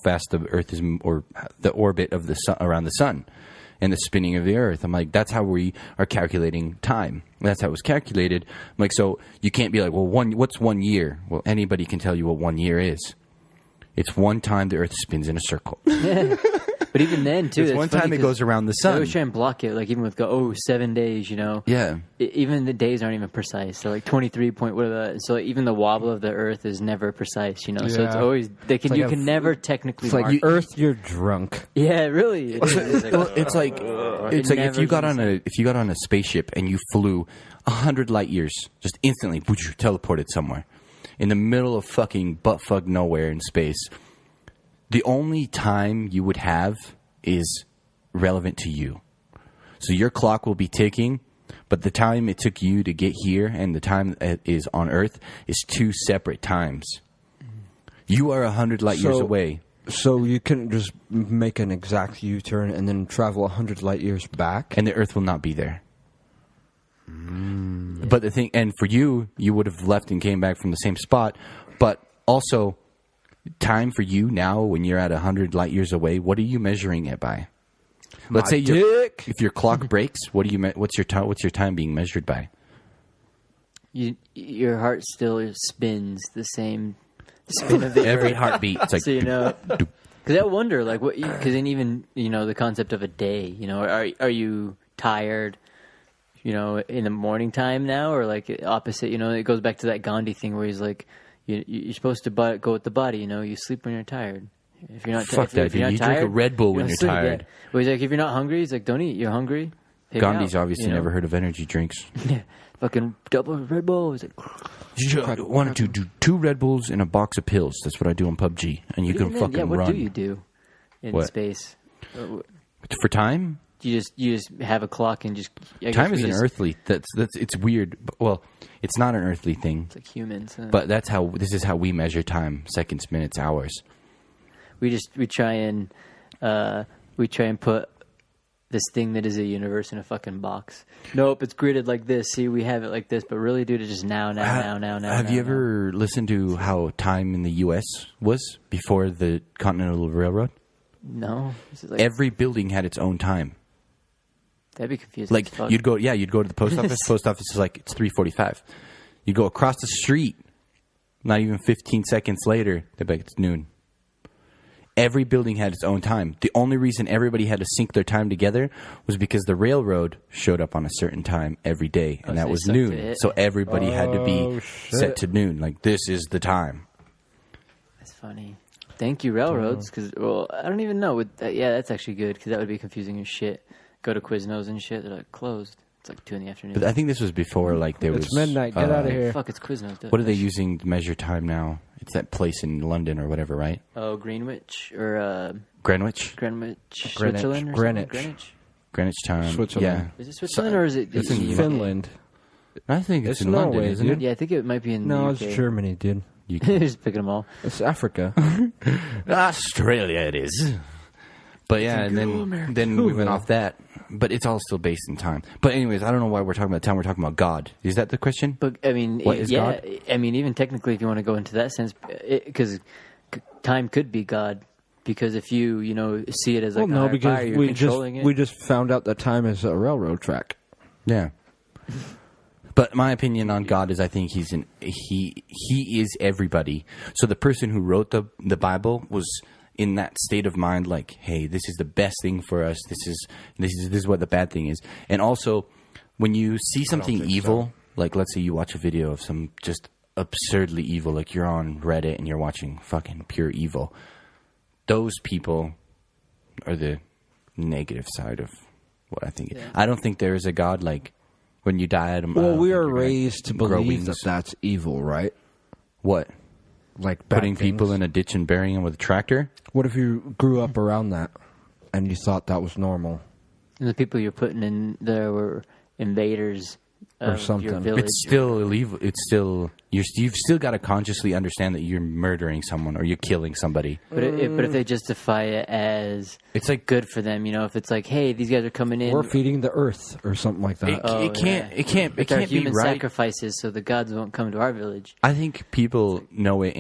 fast the Earth is, or the orbit of the sun around the sun. and the spinning of the earth. I'm like, that's how we are calculating time. That's how it was calculated. I'm like, so you can't be like, well, what's 1 year? Well, anybody can tell you what 1 year is. It's one time the earth spins in a circle. But even then, too, It's it's one funny time it 'cause goes around the They sun. always try and block it, like even with 7 days, you know. Yeah. Even the days aren't even precise. So like 23 point whatever. So even the wobble of the Earth is never precise, you know. So it's Yeah. always you can never technically. It's like mark. Earth, you're drunk. Yeah, really. It's like if never you got on a spaceship and you flew 100 light years, just instantly teleported somewhere in the middle of fucking buttfuck nowhere in space. The only time you would have is relevant to you. So your clock will be ticking, but the time it took you to get here and the time that is on Earth is two separate times. You are 100 light years away. So you couldn't just make an exact U-turn and then travel 100 light years back? And the Earth will not be there. But the thing, and for you would have left and came back from the same spot. But also, time for you now, when you're at 100 light years away, what are you measuring it by? Let's say if your clock breaks, what's your time being measured by? Your heart still spins the same spin of the Every Earth. heartbeat. It's like, So, you know, because I wonder, like, what? Because then even, you know, the concept of a day. You know, are you tired? You know, in the morning time now, or like opposite? You know, it goes back to that Gandhi thing where he's like, you're supposed to go with the body. You know, you sleep when you're tired. If you're not, Fuck that, if you're dude. not You tired, drink a Red Bull when don't you're sleep, tired. yeah. Well, he's like, if you're not hungry, he's like, don't eat. You're hungry. Pay me Gandhi's out, obviously you know? never heard of energy drinks. Yeah, fucking double Red Bull. He's like, Wanted to do 2 Red Bulls and a box of pills. That's what I do on PUBG, and you can fucking yeah. What run. do you do in What? space? For time? You just have a clock and just I guess Time we is an just- earthly. That's it's weird. Well, it's not an earthly thing, It's like humans, huh? but this is how we measure time: seconds, minutes, hours. we try and put this thing that is a universe in a fucking box. Nope, it's gridded like this. See, we have it like this, but really, dude, it's just now. Have you ever listened to how time in the U.S. was before the Continental Railroad? No, this is like, Every building had its own time. that'd be confusing. Like as fuck. you'd go to the post office. Post office is like, it's 3:45. You go across the street. Not even 15 seconds later, they're like, it's noon. Every building had its own time. The only reason everybody had to sync their time together was because the railroad showed up on a certain time every day, and so that they was stuck to noon. it. So everybody had to be set to noon. Like, this is the time. That's funny. Thank you, railroads. Because I don't even know. Yeah, that's actually good because that would be confusing as shit. Go to Quiznos and shit. They're like closed. It's like 2 PM. But I think this was before, like, there was... It's midnight. Get out of here. Fuck, it's Quiznos. What are they using to measure time now? It's that place in London or whatever, right? Oh, Greenwich or Greenwich? Switzerland or something? Greenwich. Greenwich time. Switzerland. Is it Switzerland or is it? It's in the UK? Finland. I think it's It's in London, Norway, isn't dude. it? Yeah, I think it might be in No, the UK. it's Germany, dude. Just picking them all. It's Africa. Australia it is. But yeah, and then we went off that. But it's all still based in time. But anyways, I don't know why we're talking about time. We're talking about God. Is that the question? But I mean, What is yeah, God? I mean, even technically, if you want to go into that sense, because time could be God. Because if you see it as like Well, no, a higher because power, you're we controlling it. just found out that time is a railroad track. Yeah. But my opinion on God is I think he is everybody. So the person who wrote the Bible was in that state of mind, like, hey, this is the best thing for us. This is what the bad thing is. And also, when you see something evil, like let's say you watch a video of some just absurdly evil, like you're on Reddit and you're watching fucking pure evil, those people are the negative side of what I think. Yeah. I don't think there is a God like when you die. Well, we are raised to believe that that's evil, right? What? Like bad Putting people things. in a ditch and burying them with a tractor? What if you grew up around that and you thought that was normal? And the people you're putting in there were invaders Or of something. your village. It's still illegal. It's still you've still got to consciously understand that you're murdering someone or you're killing somebody. But if they justify it as It's like good for them, if it's like, hey, these guys are coming in. We're feeding the earth or something like that. it can't It's our be human right. sacrifices, so the gods won't come to our village. I think people know it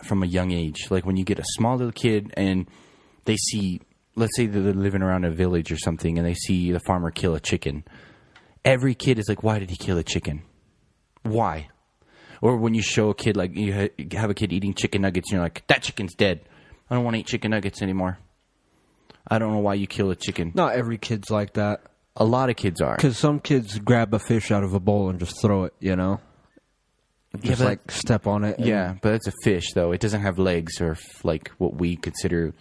from a young age. Like when you get a small little kid and they see let's say that they're living around a village or something, and they see the farmer kill a chicken. Every kid is like, why did he kill a chicken? Why? Or when you show a kid, like you have a kid eating chicken nuggets, and you're like, that chicken's dead. I don't want to eat chicken nuggets anymore. I don't know why you kill a chicken. Not every kid's like that. A lot of kids are. Because some kids grab a fish out of a bowl and just throw it, you know? Just but- like step on it. Yeah, but it's a fish, though. It doesn't have legs or like what we consider.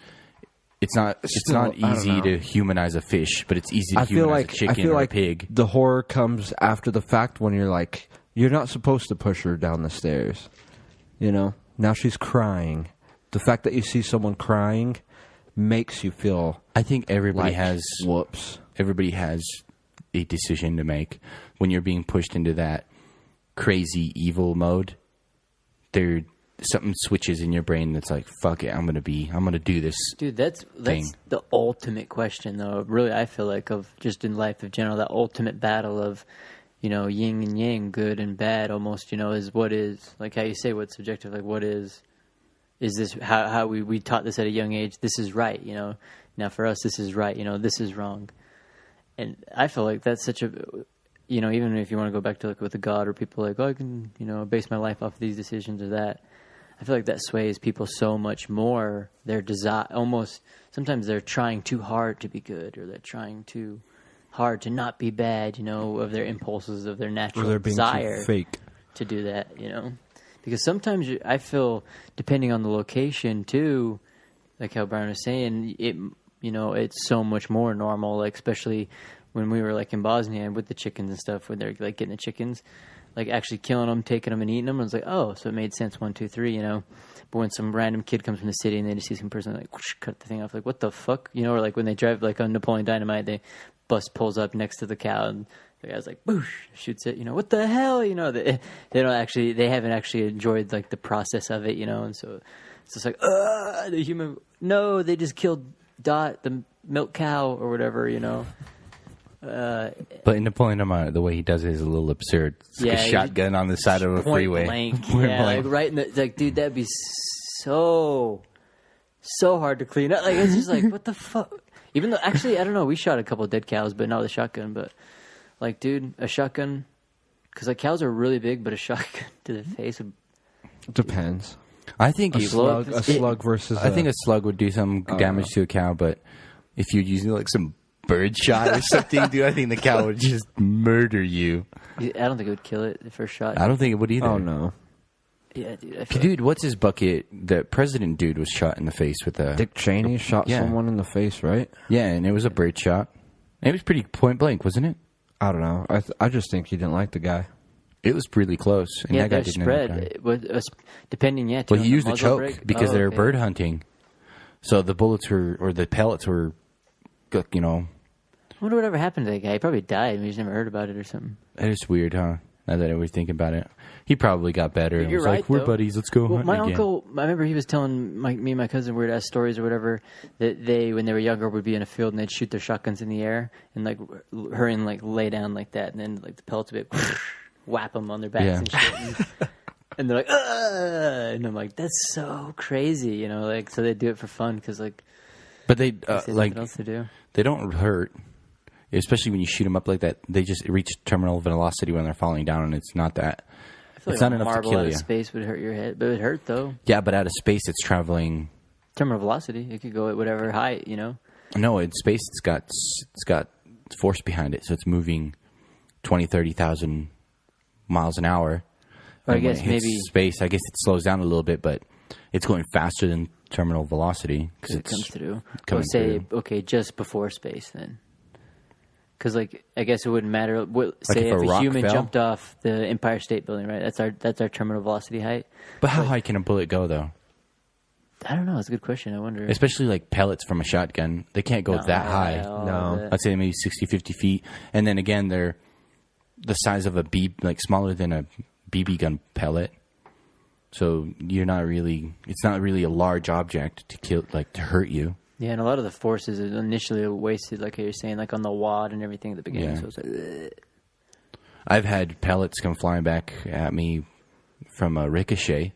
It's not Still, easy to humanize a fish, but it's easy to I feel humanize like a chicken or a pig. the horror comes after the fact when you're like, you're not supposed to push her down the stairs. You know? Now she's crying. The fact that you see someone crying makes you feel I think everybody like, has whoops. everybody has a decision to make when you're being pushed into that crazy evil mode. Something switches in your brain that's like, fuck it, I'm gonna do this. Dude, that's thing. the ultimate question, though. Really, I feel like of just in life in general, that ultimate battle of, you know, yin and yang, good and bad, almost, you know, is what is, like how you say what's subjective, like what is this how we taught this at a young age? This is right, you know. Now for us, this is right, you know. This is wrong, and I feel like that's such a, you know, even if you want to go back to like with a God or people like, oh, I can, you know, base my life off of these decisions or that. I feel like that sways people so much more. Their desire, almost sometimes they're trying too hard to be good, or they're trying too hard to not be bad. You know, of their impulses, of their Or natural they're being desire too fake. to do that. You know, because sometimes I feel, depending on the location too, like how Brian was saying, it, you know, it's so much more normal. Like especially when we were like in Bosnia with the chickens and stuff, when they're like getting the chickens. Like actually killing them, taking them, and eating them. I was like, oh, so it made sense. 1, 2, 3, you know. But when some random kid comes from the city and they just see some person like whoosh, cut the thing off, like what the fuck, you know? Or like when they drive like on Napoleon Dynamite, the bus pulls up next to the cow and the guy's like boosh, shoots it. You know, what the hell? You know, they haven't actually enjoyed like the process of it, you know. And so it's just like, the human. No, they just killed Dot, the milk cow or whatever, you know. But in Napoleon Dynamite, the way he does it is a little absurd. It's like a shotgun on the side of a point freeway. Blank. Point Yeah, blank. like right in the, like, dude, that'd be so hard to clean up. Like, it's just like, what the fuck? Even though, actually, I don't know, we shot a couple of dead cows, but not with a shotgun. But, like, dude, a shotgun, because, like, cows are really big, but a shotgun to the face would... Depends. I think A slug versus I think a slug would do some damage to a cow, but if you're using like some bird shot or something, dude, I think the cow would just murder you. I don't think it would kill it the first shot. I don't think it would either. Oh, no. Yeah, dude. I feel Dude, what's his bucket? The president dude was shot in the face with a... Dick Cheney shot Yeah. someone in the face, right? Yeah, and it was a bird shot. It was pretty point blank, wasn't it? I don't know. I just think he didn't like the guy. It was really close. And yeah, that guy they're didn't know that guy. spread. It was, depending, yeah. Well, too, he on used the muzzle choke brake. because Oh, they were okay. bird hunting. So the bullets were, or the pellets were, you know... I wonder whatever happened to that guy. He probably died. We just never heard about it or something. It is weird, huh? Now that I was thinking about it. He probably got better and You're was right, like, we're though. buddies, let's go Well, hunting my again. uncle, I remember he was telling me and my cousin weird ass stories or whatever, that they, when they were younger, would be in a field and they'd shoot their shotguns in the air and like hurry and like lay down like that, and then like the pellets would be whap them on their backs Yeah. and shit. And they're like, ugh! And I'm like, that's so crazy, you know? Like, so they do it for fun because like, But they, there's like, nothing else to do. they don't hurt. Especially when you shoot them up like that. They just reach terminal velocity when they're falling down, and it's not that. I feel It's like not a enough to marble kill out you. of space would hurt your head, but it would hurt though. Yeah, but out of space, it's traveling... Terminal velocity, it could go at whatever height, you know? No, in space, it's got force behind it, so it's moving 20, 30,000 miles an hour. Or I And when guess it hits maybe- space, I guess it slows down a little bit, but it's going faster than terminal velocity because It it's comes through. coming Or say, through. okay, just before space then. Because, like, I guess it wouldn't matter. Like Say if a if a rock human fell? jumped off the Empire State Building, right? That's our terminal velocity height. But how high can a bullet go, though? I don't know. It's a good question. I wonder. Especially like pellets from a shotgun. They can't go that high. No. I'd say maybe 60, 50 feet. And then again, they're the size of a like smaller than a BB gun pellet. So it's not really a large object to kill, like to hurt you. Yeah, and a lot of the forces are initially wasted, like you're saying, like on the wad and everything at the beginning. Yeah. So it's like, ugh. I've had pellets come flying back at me from a ricochet,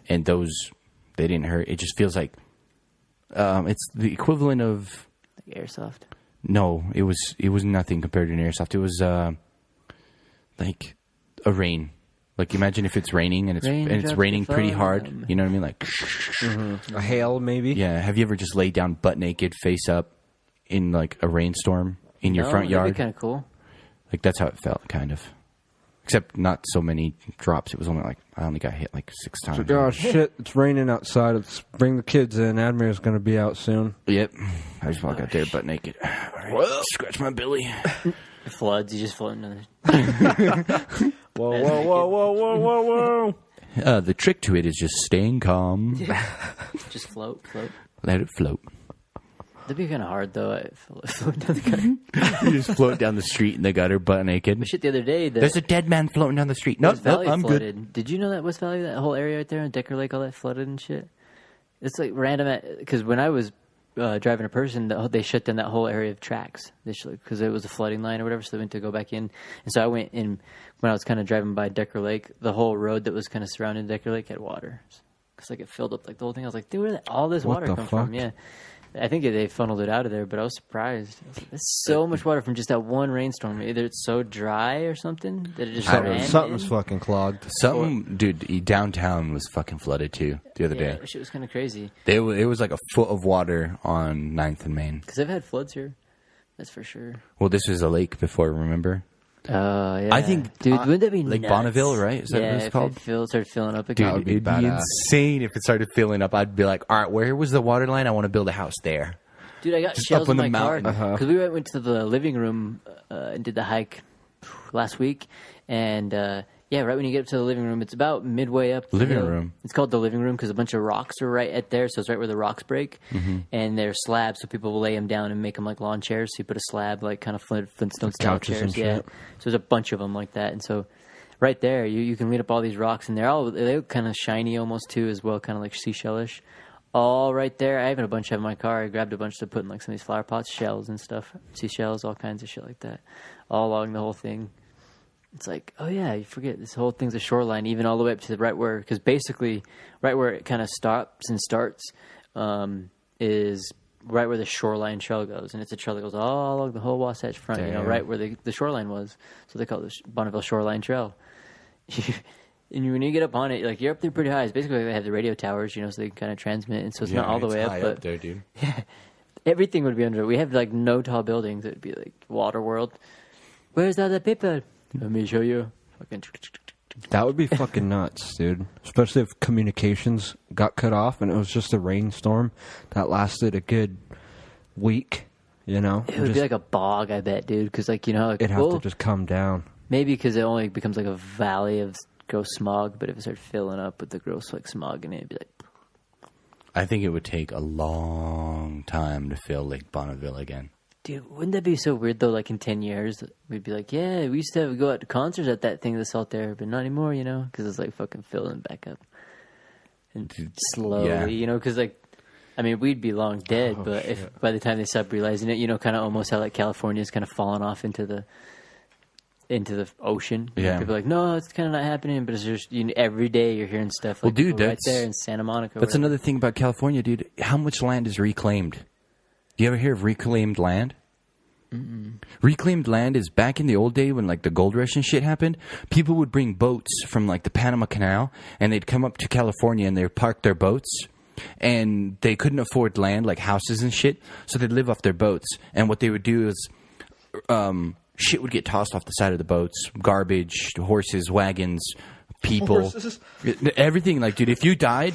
and those, they didn't hurt. It just feels like It's the equivalent of Like airsoft. no. It was nothing compared to an airsoft. It was like a rain. Like imagine if it's raining and it's raining pretty hard. You know what I mean? Like A hail, maybe? yeah. Have you ever just laid down butt naked, face up, in like a rainstorm in your front yard? That'd be kind of cool. Like that's how it felt, kind of. Except not so many drops. It was only like I only got hit like 6 times. Oh, shit. It's raining outside. Let's bring the kids in. Admir's going to be out soon. Yep. I just walk out there butt naked. All right, scratch my belly. It floods. You just floating on the. Whoa. The trick to it is just staying calm. Just float. Let it float. That'd be kind of hard though. Floating down the gutter. You just float down the street in the gutter butt naked. But shit, the other day, There's a dead man floating down the street. West Valley I'm flooded. good. Did you know that West Valley, that whole area right there in Decker Lake, all that flooded and shit? It's like random. Because when I was driving a person, they shut down that whole area of tracks because it was a flooding line or whatever. So they went to go back in, and so I went in when I was kind of driving by Decker Lake. The whole road that was kind of surrounding Decker Lake had water because like it filled up like the whole thing. I was like, dude, where did all this water come from? Yeah. I think they funneled it out of there, but I was surprised. I was like, there's so much water from just that one rainstorm. Either it's so dry or something that it just ran Something's in. fucking clogged. Dude, downtown was fucking flooded too the other day. That shit was kind of crazy. It was like a foot of water on 9th and Main. Because I've had floods here. That's for sure. Well, this was a lake before, remember? Yeah. I think, dude, wouldn't that be Lake nuts? Bonneville, right? Is that what it's called? If it started filling up again. Dude, would be it'd be badass. insane if it started filling up. I'd be like, all right, where was the water line? I want to build a house there. Dude, I got Just shells up on in the my car mountain. because we went to the living room and did the hike last week, and yeah, right when you get up to the living room, it's about midway up. The Living hill. room? It's called the living room because a bunch of rocks are right at there, so it's right where the rocks break, and they're slabs, so people will lay them down and make them like lawn chairs. So you put a slab, like kind of Flintstone style couches chairs, and yeah. shit. So there's a bunch of them like that, and so right there, you can lead up all these rocks, and they look kind of shiny almost too, as well, kind of like seashellish. All right there. I have a bunch of in my car. I grabbed a bunch to put in like some of these flower pots, shells and stuff, seashells, all kinds of shit like that, all along the whole thing. It's like, oh yeah, you forget this whole thing's a shoreline, even all the way up to the right where, because basically, right where it kind of stops and starts is right where the shoreline trail goes, and it's a trail that goes all along the whole Wasatch Front. You know, right where the shoreline was. So they call it the Bonneville Shoreline Trail. And when you get up on it, like you're up there pretty high. It's basically like they have the radio towers, you know, so they can kind of transmit. And so it's not all the way up, but there, dude. yeah, everything would be under it. We have like no tall buildings. It'd be like water world. Where's all the people? Let me show you. Fucking. That would be fucking nuts, dude. Especially if communications got cut off and it was just a rainstorm that lasted a good week, you know? It would be like a bog, I bet, dude. Because like, you know, like, it'd have to just come down. maybe because it only becomes like a valley of gross smog. But if it started filling up with the gross like smog in it, it'd be like. I think it would take a long time to fill Lake Bonneville again. Dude, wouldn't that be so weird though? Like in 10 years, we'd be like, yeah, we used to go out to concerts at that thing that's out there, but not anymore, you know, because it's like fucking filling back up and slowly, yeah. you know, because like, I mean, we'd be long dead, but shit. if by the time they stopped realizing it, you know, kind of almost how like California's kind of fallen off into the ocean. Yeah. People are like, no, it's kind of not happening, but it's just every day you're hearing stuff like Well, dude, right that's- there in Santa Monica. That's another thing about California, dude. How much land is reclaimed? Do you ever hear of reclaimed land? Mm-mm. Reclaimed land is back in the old day when like the gold rush and shit happened. People would bring boats from like the Panama Canal and they'd come up to California and they'd park their boats and they couldn't afford land like houses and shit, so they'd live off their boats. And what they would do is shit would get tossed off the side of the boats, garbage, horses, wagons, people, everything. Like, dude, if you died,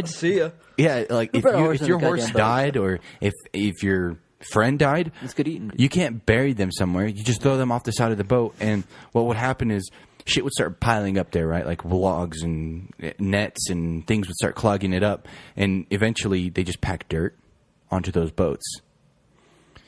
See ya. yeah, like if put a horse if in your the horse goddamn boat? died or if your friend died, It's good eating. you can't bury them somewhere. You just throw them off the side of the boat, and what would happen is shit would start piling up there, right? Like logs and nets and things would start clogging it up, and eventually they just pack dirt onto those boats.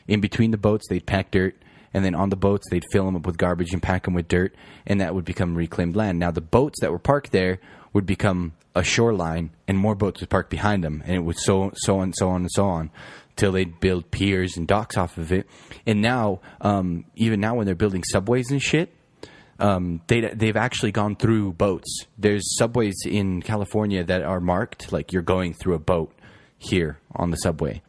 In between the boats, they'd pack dirt, and then on the boats, they'd fill them up with garbage and pack them with dirt, and that would become reclaimed land. Now, the boats that were parked there would become a shoreline, and more boats would park behind them, and it would so on, till they'd build piers and docks off of it. And now, even now when they're building subways and shit, they've actually gone through boats. There's subways in California that are marked like you're going through a boat here on the subway.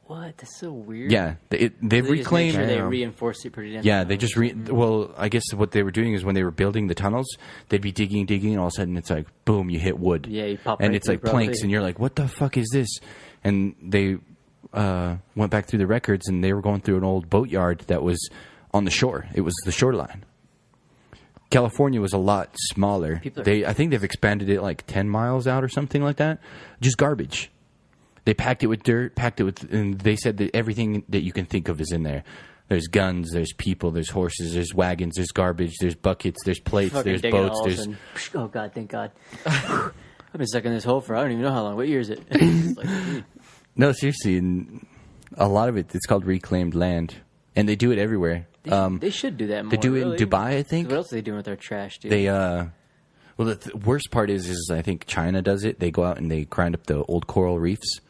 What? That's so weird. Yeah, they've They just make reclaimed. sure they reinforce it pretty damn Yeah, well. they just well, I guess what they were doing is when they were building the tunnels, they'd be digging, and all of a sudden it's like, boom, you hit wood. Yeah, you pop and right it's through, like planks, probably. and you're like, what the fuck is this? And they went back through the records, and they were going through an old boatyard that was on the shore. It was the shoreline. California was a lot smaller. I think they've expanded it like 10 miles out or something like that. Just garbage. They packed it with dirt, and they said that everything that you can think of is in there. There's guns, there's people, there's horses, there's wagons, there's garbage, there's buckets, there's plates, Fucking there's digging boats, all there's... and, oh, God, thank God. I've been stuck in this hole for I don't even know how long. What year is it? It's like, dude. No, seriously, and a lot of it's called reclaimed land, and they do it everywhere. They should do that more. They do it really. in Dubai, I think. What else are they doing with their trash, dude? They well, the worst part is I think China does it. They go out and they grind up the old coral reefs,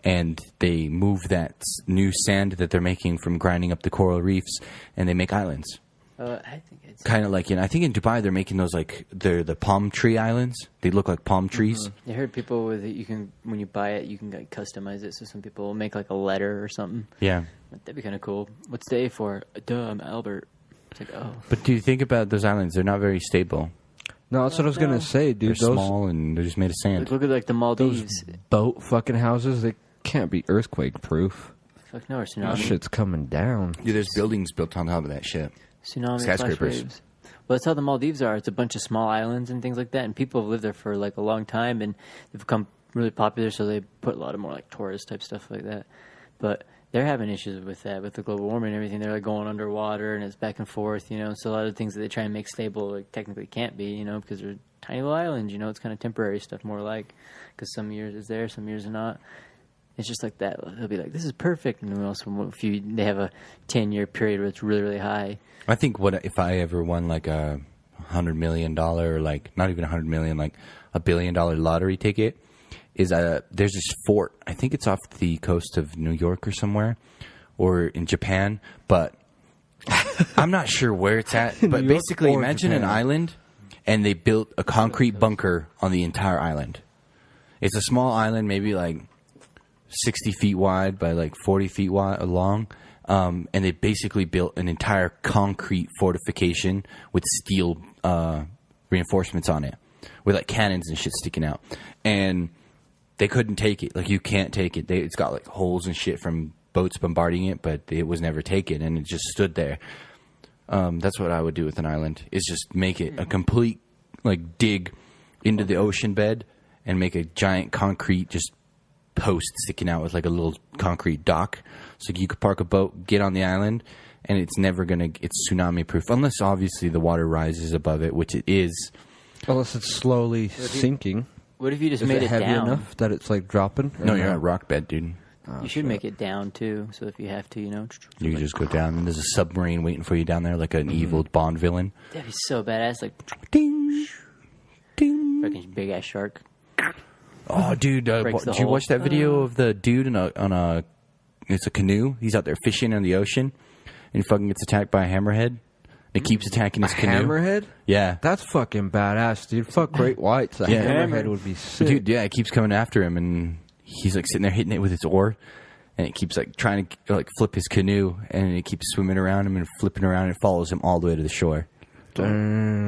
and they move that new sand that they're making from grinding up the coral reefs, and they make islands. I think it's Kind of like, I think in Dubai they're making those like they're the palm tree islands. They look like palm trees. I heard people with it. You can when you buy it, you can like customize it. So some people will make like a letter or something. Yeah. That'd be kind of cool. What's the A for? Duh, I'm Albert. It's like, oh, But do you think about those islands? They're not very stable. No, that's what I was gonna say, They're dude. Those small and they're just made of sand. look at like the Maldives. boat fucking houses, they can't be earthquake proof. Fuck no, or That tsunami. shit's coming down. Yeah, there's buildings built on top of that shit. Tsunami, Skyscrapers. flash waves. Well, that's how the Maldives are. It's a bunch of small islands and things like that, and people have lived there for like a long time, and they've become really popular. So they put a lot of more like tourist type stuff like that. But they're having issues with that, with the global warming and everything. They're like going underwater, and it's back and forth, you know. So a lot of things that they try and make stable, like technically can't be, you know, because they're tiny little islands. You know, it's kind of temporary stuff, more like, because some years it's there, some years are not. It's just like that. They'll be like, "This is perfect," and then also they have a 10-year period where it's really, really high. I think if I ever won like a $100 million, or like not even $100 million, like $1 billion lottery ticket, is there's this fort. I think it's off the coast of New York or somewhere, or in Japan, but I'm not sure where it's at. But New York basically, or imagine Japan. an island, and they built a concrete bunker on the entire island. It's a small island, maybe like 60 feet wide by like 40 feet wide long. And they basically built an entire concrete fortification with steel reinforcements on it, with like cannons and shit sticking out. And they couldn't take it. Like, you can't take it. It's got like holes and shit from boats bombarding it, but it was never taken, and it just stood there. That's what I would do with an island, is just make it a complete, like, dig into the ocean bed and make a giant concrete just post sticking out with like a little concrete dock, so you could park a boat, get on the island, and it's tsunami proof, unless obviously the water rises above it, which it is. Unless it's slowly sinking. What if you just Is made it it heavy down? enough that it's like dropping? No, you're on a rock bed, dude. You should make it down too. So if you have to, you know, You can just go down, and there's a submarine waiting for you down there, like an evil Bond villain. that'd be so badass. Like, Ding, ding. freaking big ass shark. Oh, dude, Breaks the did you hole. watch that video of the dude it's a canoe? He's out there fishing in the ocean, and he fucking gets attacked by a hammerhead. It keeps attacking his canoe. Hammerhead? Yeah. That's fucking badass, dude. Fuck great whites. A Yeah. hammerhead would be sick. Dude, yeah, it keeps coming after him, and he's like sitting there hitting it with his oar, and it keeps like trying to like flip his canoe, and it keeps swimming around him and flipping around, and it follows him all the way to the shore. Did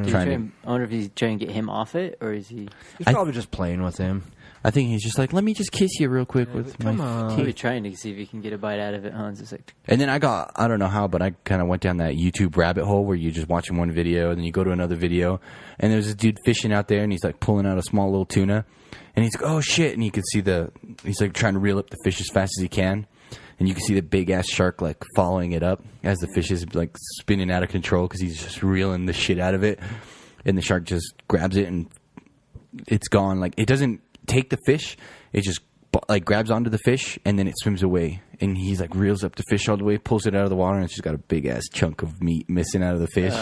he Trying I wonder if he's trying to get him off it, or is he? He's probably just playing with him. I think he's just like, let me just kiss you real quick with my come on. Probably teeth. trying to see if he can get a bite out of it. Huh? It's just like, And then I don't know how, but I kind of went down that YouTube rabbit hole where you just watching one video, and then you go to another video, and there's this dude fishing out there, and he's like pulling out a small little tuna, and he's like, oh shit, and you can see he's like trying to reel up the fish as fast as he can, and you can see the big ass shark like following it up as the fish is like spinning out of control because he's just reeling the shit out of it, and the shark just grabs it and it's gone. Like, it doesn't take the fish, it just like grabs onto the fish, and then it swims away, and he's like reels up the fish all the way, pulls it out of the water, and it's just got a big ass chunk of meat missing out of the fish.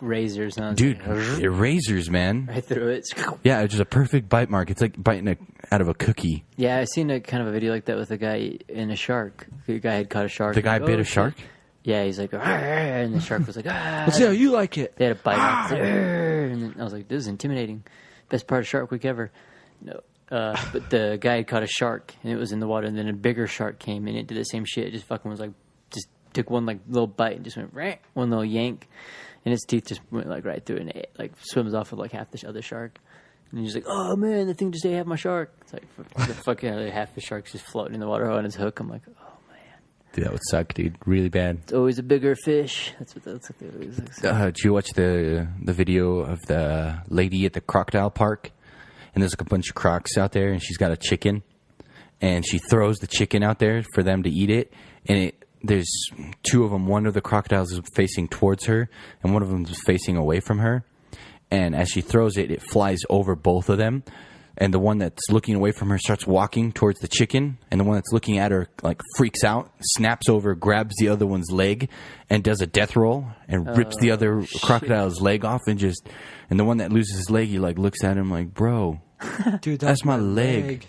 razors, huh? Dude, it razors, man. right through it. Yeah, it's just a perfect bite mark. It's like biting out of a cookie. Yeah, I seen a kind of a video like that with a guy and a shark. The guy had caught a shark. The guy Like, bit a shit. shark? Yeah, he's like, "Arr," and the shark was like, ah. Let's see how you like it. They had a bite. Like, "Arr," and then I was like, this is intimidating. Best part of Shark Week ever. No, but the guy had caught a shark, and it was in the water, and then a bigger shark came, and it did the same shit. It just fucking was like, just took one like little bite and just went, rah, one little yank, and its teeth just went like right through it, and it like swims off with like half the other shark. And he's like, oh man, the thing just ate half my shark. It's like, the fucking other half the shark's just floating in the water on its hook. I'm like, oh man. Dude, that would suck, dude. Really bad. It's always a bigger fish. That's what they always like. Did you watch the video of the lady at the crocodile park? And there's like a bunch of crocs out there, and she's got a chicken, and she throws the chicken out there for them to eat it, and there's two of them. One of the crocodiles is facing towards her, and one of them is facing away from her. And as she throws it, it flies over both of them, and the one that's looking away from her starts walking towards the chicken, and the one that's looking at her like freaks out, snaps over, grabs the other one's leg, and does a death roll and rips the other crocodile's leg off, and the one that loses his leg, he like looks at him like, bro. Dude, that's my leg.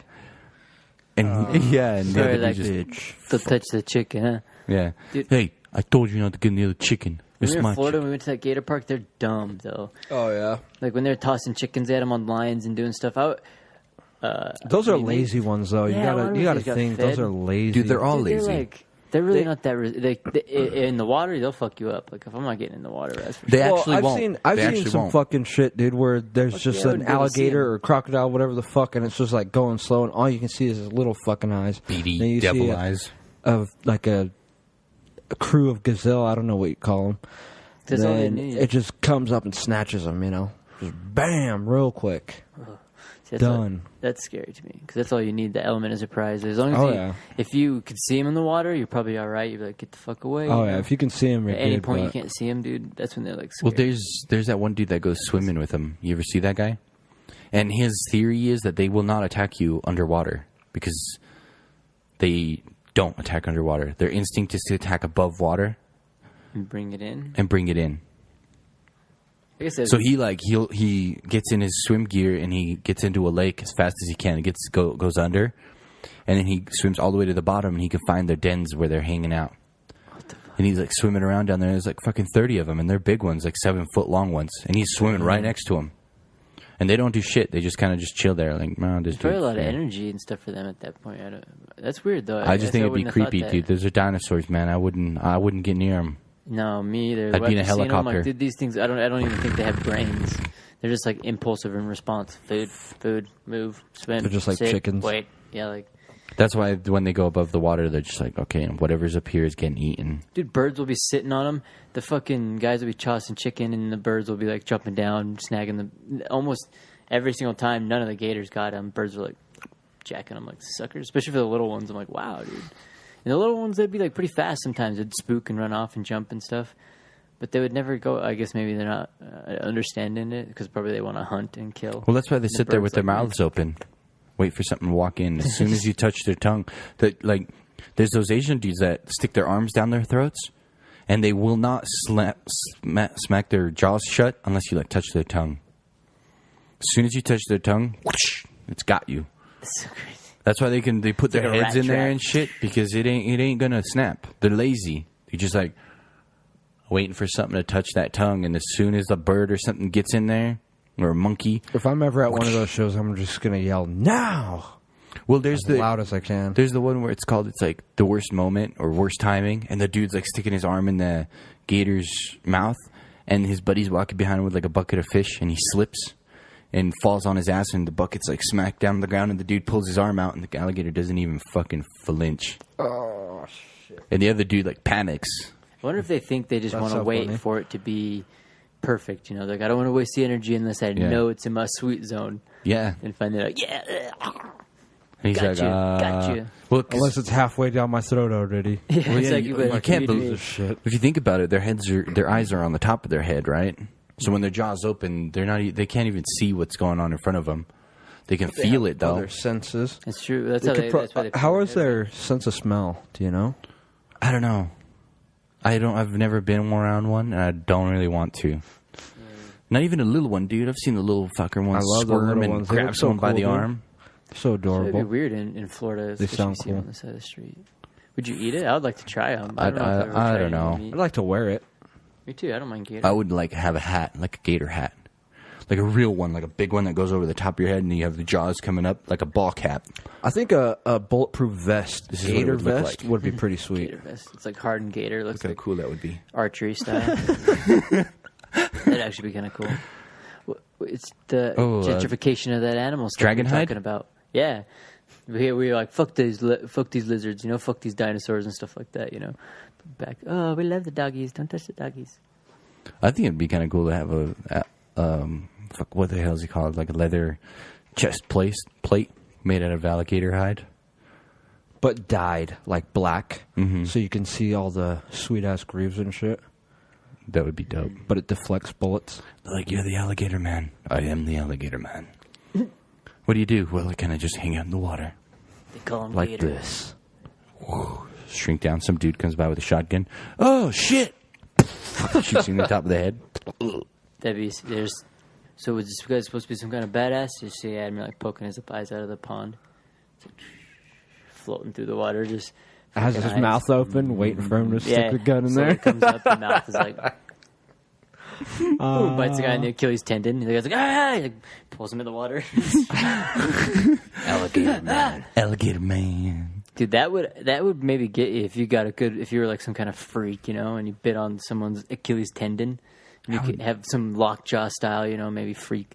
And yeah, and the other like, dude to touch the chicken, huh? Yeah. Dude. Hey, I told you not to get near the chicken. When It's we were my in Florida, chicken. we went to that gator park. They're dumb though. Oh yeah. Like when they're tossing chickens at them on lines and doing stuff. Those are lazy ones though. Yeah, a lot of you gotta these got think fed. those are lazy. Dude, they're all Dude, lazy. they're really not that. In the water, they'll fuck you up. Like if I'm not getting in the water, that's for They sure. actually I've won't. I've They seen actually some won't. fucking shit, dude, where there's Fuck just yeah, I an would go see 'em. alligator or crocodile, whatever the fuck, and it's just like going slow, and all you can see is his little fucking eyes. Then Beady you devil see eyes. of like a crew of gazelle. I don't know what you call them. That's all they Then need. it just comes up and snatches them. You know, just bam, real quick. See, Done. That's scary to me because that's all you need. The element of surprise. As long as Oh, yeah. if you could see him in the water, you're probably all right. You'd be like, get the fuck away. Oh you yeah, know? if you can see him, At any point you can't see him, dude. That's when they're like. Well, Scary. there's that one dude that goes swimming with him. You ever see that guy? And his theory is that they will not attack you underwater because they don't attack underwater. Their instinct is to attack above water And bring it in. and bring it in. I guess that's So he gets in his swim gear and he gets into a lake as fast as he can. It goes under, and then he swims all the way to the bottom and he can find their dens where they're hanging out. And he's like swimming around down there. There's like fucking 30 of them, and they're big ones, like 7-foot long ones. And he's swimming right next to them. And they don't do shit. They just kind of just chill there, like, man, this There's probably a lot of yeah. energy and stuff for them at that point. That's weird though. I just think it'd be wouldn't have thought creepy, that. dude. Those are dinosaurs, man. I wouldn't get near them. No, me either. I'd be in a After seeing 'em, I'm helicopter. like, dude, these things. I don't even think they have brains. They're just like impulsive in response. Food, move, swim. They're just like sit, chickens. Wait, yeah, like That's why when they go above the water, they're just like, okay, whatever's up here is getting eaten. dude, birds will be sitting on them. The fucking guys will be tossing chicken, and the birds will be like jumping down, snagging them. Almost every single time, none of the gators got them. Birds were like jacking them like suckers, especially for the little ones. I'm like, wow, dude. And the little ones, they'd be like pretty fast sometimes. They'd spook and run off and jump and stuff. But they would never go. I guess maybe they're not understanding it because probably they want to hunt and kill. Well, that's why they And the sit there with birds their like, mouths open, wait for something to walk in. As soon as you touch their tongue, there's those Asian dudes that stick their arms down their throats, and they will not smack their jaws shut unless you like touch their tongue. As soon as you touch their tongue, whoosh, it's got you. It's so crazy. That's why they put their like a heads rat in there trap. and shit because it ain't gonna snap. They're lazy. They're just like waiting for something to touch that tongue, and as soon as a bird or something gets in there, or a monkey. If I'm ever at one of those shows, I'm just gonna yell now Well, there's as loud as I can. There's the one where it's like the worst moment or worst timing, and the dude's like sticking his arm in the gator's mouth, and his buddy's walking behind him with like a bucket of fish, and he slips and falls on his ass, and the bucket's like smacked down on the ground, and the dude pulls his arm out, and the alligator doesn't even fucking flinch. Oh shit! And the other dude like panics. I wonder if they think they just That's want to so wait funny. for it to be perfect. You know, like I don't want to waste the energy unless I Yeah. know it's in my sweet zone. Yeah. And find it out. Yeah. And he's Gotcha, like, gotcha. Well, 'cause- Unless it's halfway down my throat already. Yeah, Well, yeah, exactly. you- But you can't you believe do- This shit. if you think about it, their eyes are on the top of their head, right? So when their jaw's open, they can't even see what's going on in front of them. They can feel it though. Other senses. That's true. That's They how could they. pro- That's why they how is their sense of smell? Do you know? I don't know. I've never been around one, and I don't really want to. Not even a little one, dude. I've seen the little fucker ones I love the squirm little and ones. They grab look so someone by cool, the dude. arm. So It'd be adorable. weird in Florida. They Especially sound see 'em cool. on the side of the street. Would you eat it? I would like to try them. I don't know. If I've ever don't tried any know. meat. I'd like to wear it. Me too. I don't mind gator. I would like have a hat, like a gator hat. like a real one, like a big one that goes over the top of your head, and you have the jaws coming up like a ball cap. I think a bulletproof vest, This is what it gator would look vest, like. would be pretty sweet. Gator vest. It's like hardened gator. Looks Look how like cool that would be. archery style. That'd actually be kind of cool. It's the gentrification of that animal stuff dragon we're hide? talking about. Yeah, we were like fuck these lizards, you know, fuck these dinosaurs and stuff like that, you know. Back, oh, we love the doggies. Don't touch the doggies. I think it'd be kind of cool to have what the hell is it called? Like a leather chest plate made out of alligator hide. But dyed like black, so you can see all the sweet ass grooves and shit. That would be dope. But it deflects bullets. They're like, you're the alligator man. I am the alligator man. What do you do? Well, I kind of just hang out in the water. They call them Like gator. this. Shrink down. Some dude comes by with a shotgun. Oh, shit! Shoots you in the top of the head. That'd be so. Was this guy supposed to be some kind of badass? You see Admiral like poking his eyes out of the pond, floating through the water, just Has his fucking eyes. mouth open, waiting for him to stick a gun in so there. It comes up, the mouth is like, boom, bites the guy in the Achilles tendon. The guy's like, ah! He, like, pulls him in the water. Alligator man. Alligator man. Dude, that would maybe get you if you were like some kind of freak, you know, and you bit on someone's Achilles tendon, and you could have some lockjaw style, you know, maybe freak.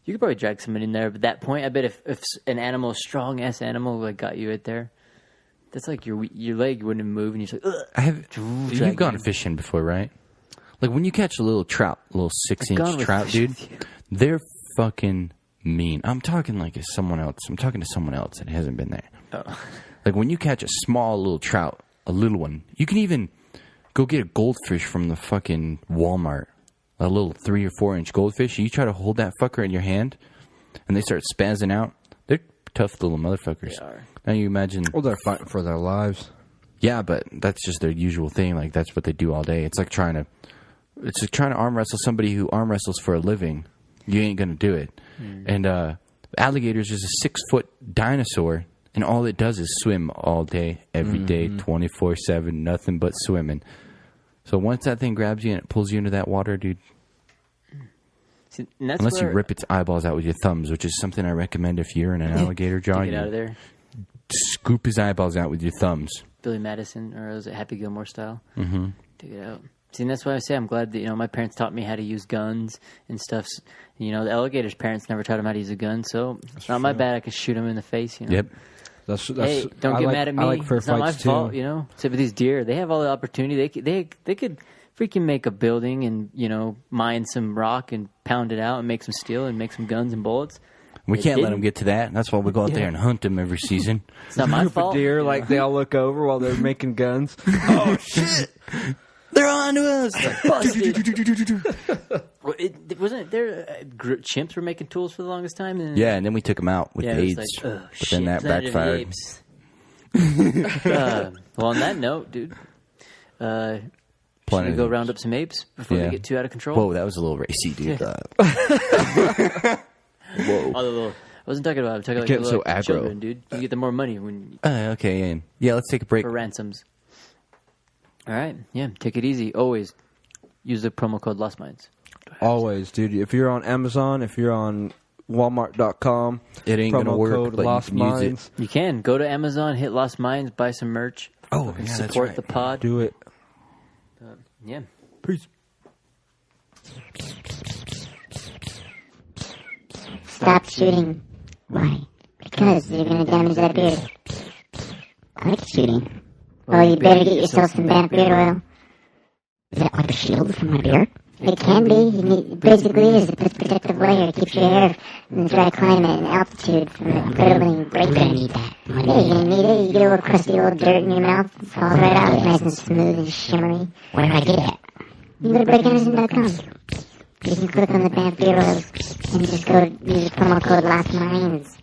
You could probably drag someone in there, but at that point, I bet if an animal, a strong ass animal, like got you right there, that's like your leg wouldn't move, and you're just like, ugh. You've gone fishing before, right? Like when you catch a little trout, a little 6-inch trout, dude, they're fucking mean. I'm talking like someone else. I'm talking to someone else that hasn't been there. Oh. Like when you catch a small little trout, a little one, you can even go get a goldfish from the fucking Walmart. A little 3 or 4 inch goldfish. You try to hold that fucker in your hand, and they start spazzing out. They're tough little motherfuckers. They are. Now you imagine. Well, they're fighting for their lives. Yeah, but that's just their usual thing. Like that's what they do all day. It's like trying to arm wrestle somebody who arm wrestles for a living. You ain't gonna do it. And alligators is a 6-foot dinosaur, and all it does is swim all day, every day, 24/7, nothing but swimming. So once that thing grabs you and it pulls you into that water, dude. See, and that's Unless you where- rip its eyeballs out with your thumbs, which is something I recommend if you're in an alligator jaw. to get out of there. Scoop his eyeballs out with your thumbs. Billy Madison, or was it Happy Gilmore style? Mm-hmm. Take it out. See, and that's why I say I'm glad that, you know, my parents taught me how to use guns and stuff. You know, the alligator's parents never taught him how to use a gun, so it's not my bad. I can shoot him in the face, you know. Yep. That's Hey, don't I get like- mad at me. I like fair It's not my fights, too. fault, you know. Except with these deer, they have all the opportunity. They could freaking make a building and, you know, mine some rock and pound it out and make some steel and make some guns and bullets. We They can't let didn't. them get to that. That's why we go out there and hunt them every season. It's not my Group of fault. deer, like they all look over while they're making guns. Oh, shit! They're on to us! Well, it wasn't there. Chimps were making tools for the longest time. And Yeah, and then we took them out with yeah, AIDS. it was like, oh, but shit, then that Planet of the backfired. Apes. Well, on that note, dude, should Planet we of go the round up some apes before Yeah. they get too out of control? Whoa, that was a little racy, dude. Whoa. All the little, I wasn't talking about. I'm talking like getting the so little aggro. children, dude. You get the more money when Okay, yeah, let's take a break. for ransoms. All right, yeah, take it easy. Always use the promo code Lost Minds. Always, dude. If you're on Amazon, if you're on Walmart.com, It ain't promo gonna work, code but you Lost can use it. Minds. You can go to Amazon, hit Lost Minds, buy some merch. Oh, fucking yeah, that's support right. the pod. Do it. Yeah. Peace. Stop shooting. Why? Because you're gonna damage that beard. I like shooting. Well, you better get yourself some damp beard oil. Is that like a shield for my beard? It can be. You need, basically, it is a protective layer. It keeps your hair in the dry climate and altitude from incredibly breaking. You're gonna need that. Yeah, you're gonna need it. You get a little crusty old dirt in your mouth. It falls right out. Nice and smooth and shimmery. Where do I get it? You go to breakinterson.com. You can click on the damp beard oils and just go use the promo code Lost Minds.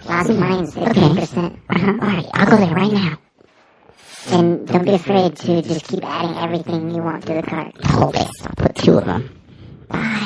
Lost Minds, 15%. Alright, I'll go there right now. And don't be afraid to just keep adding everything you want to the cart. Hold this, I'll put 2 of them. Bye.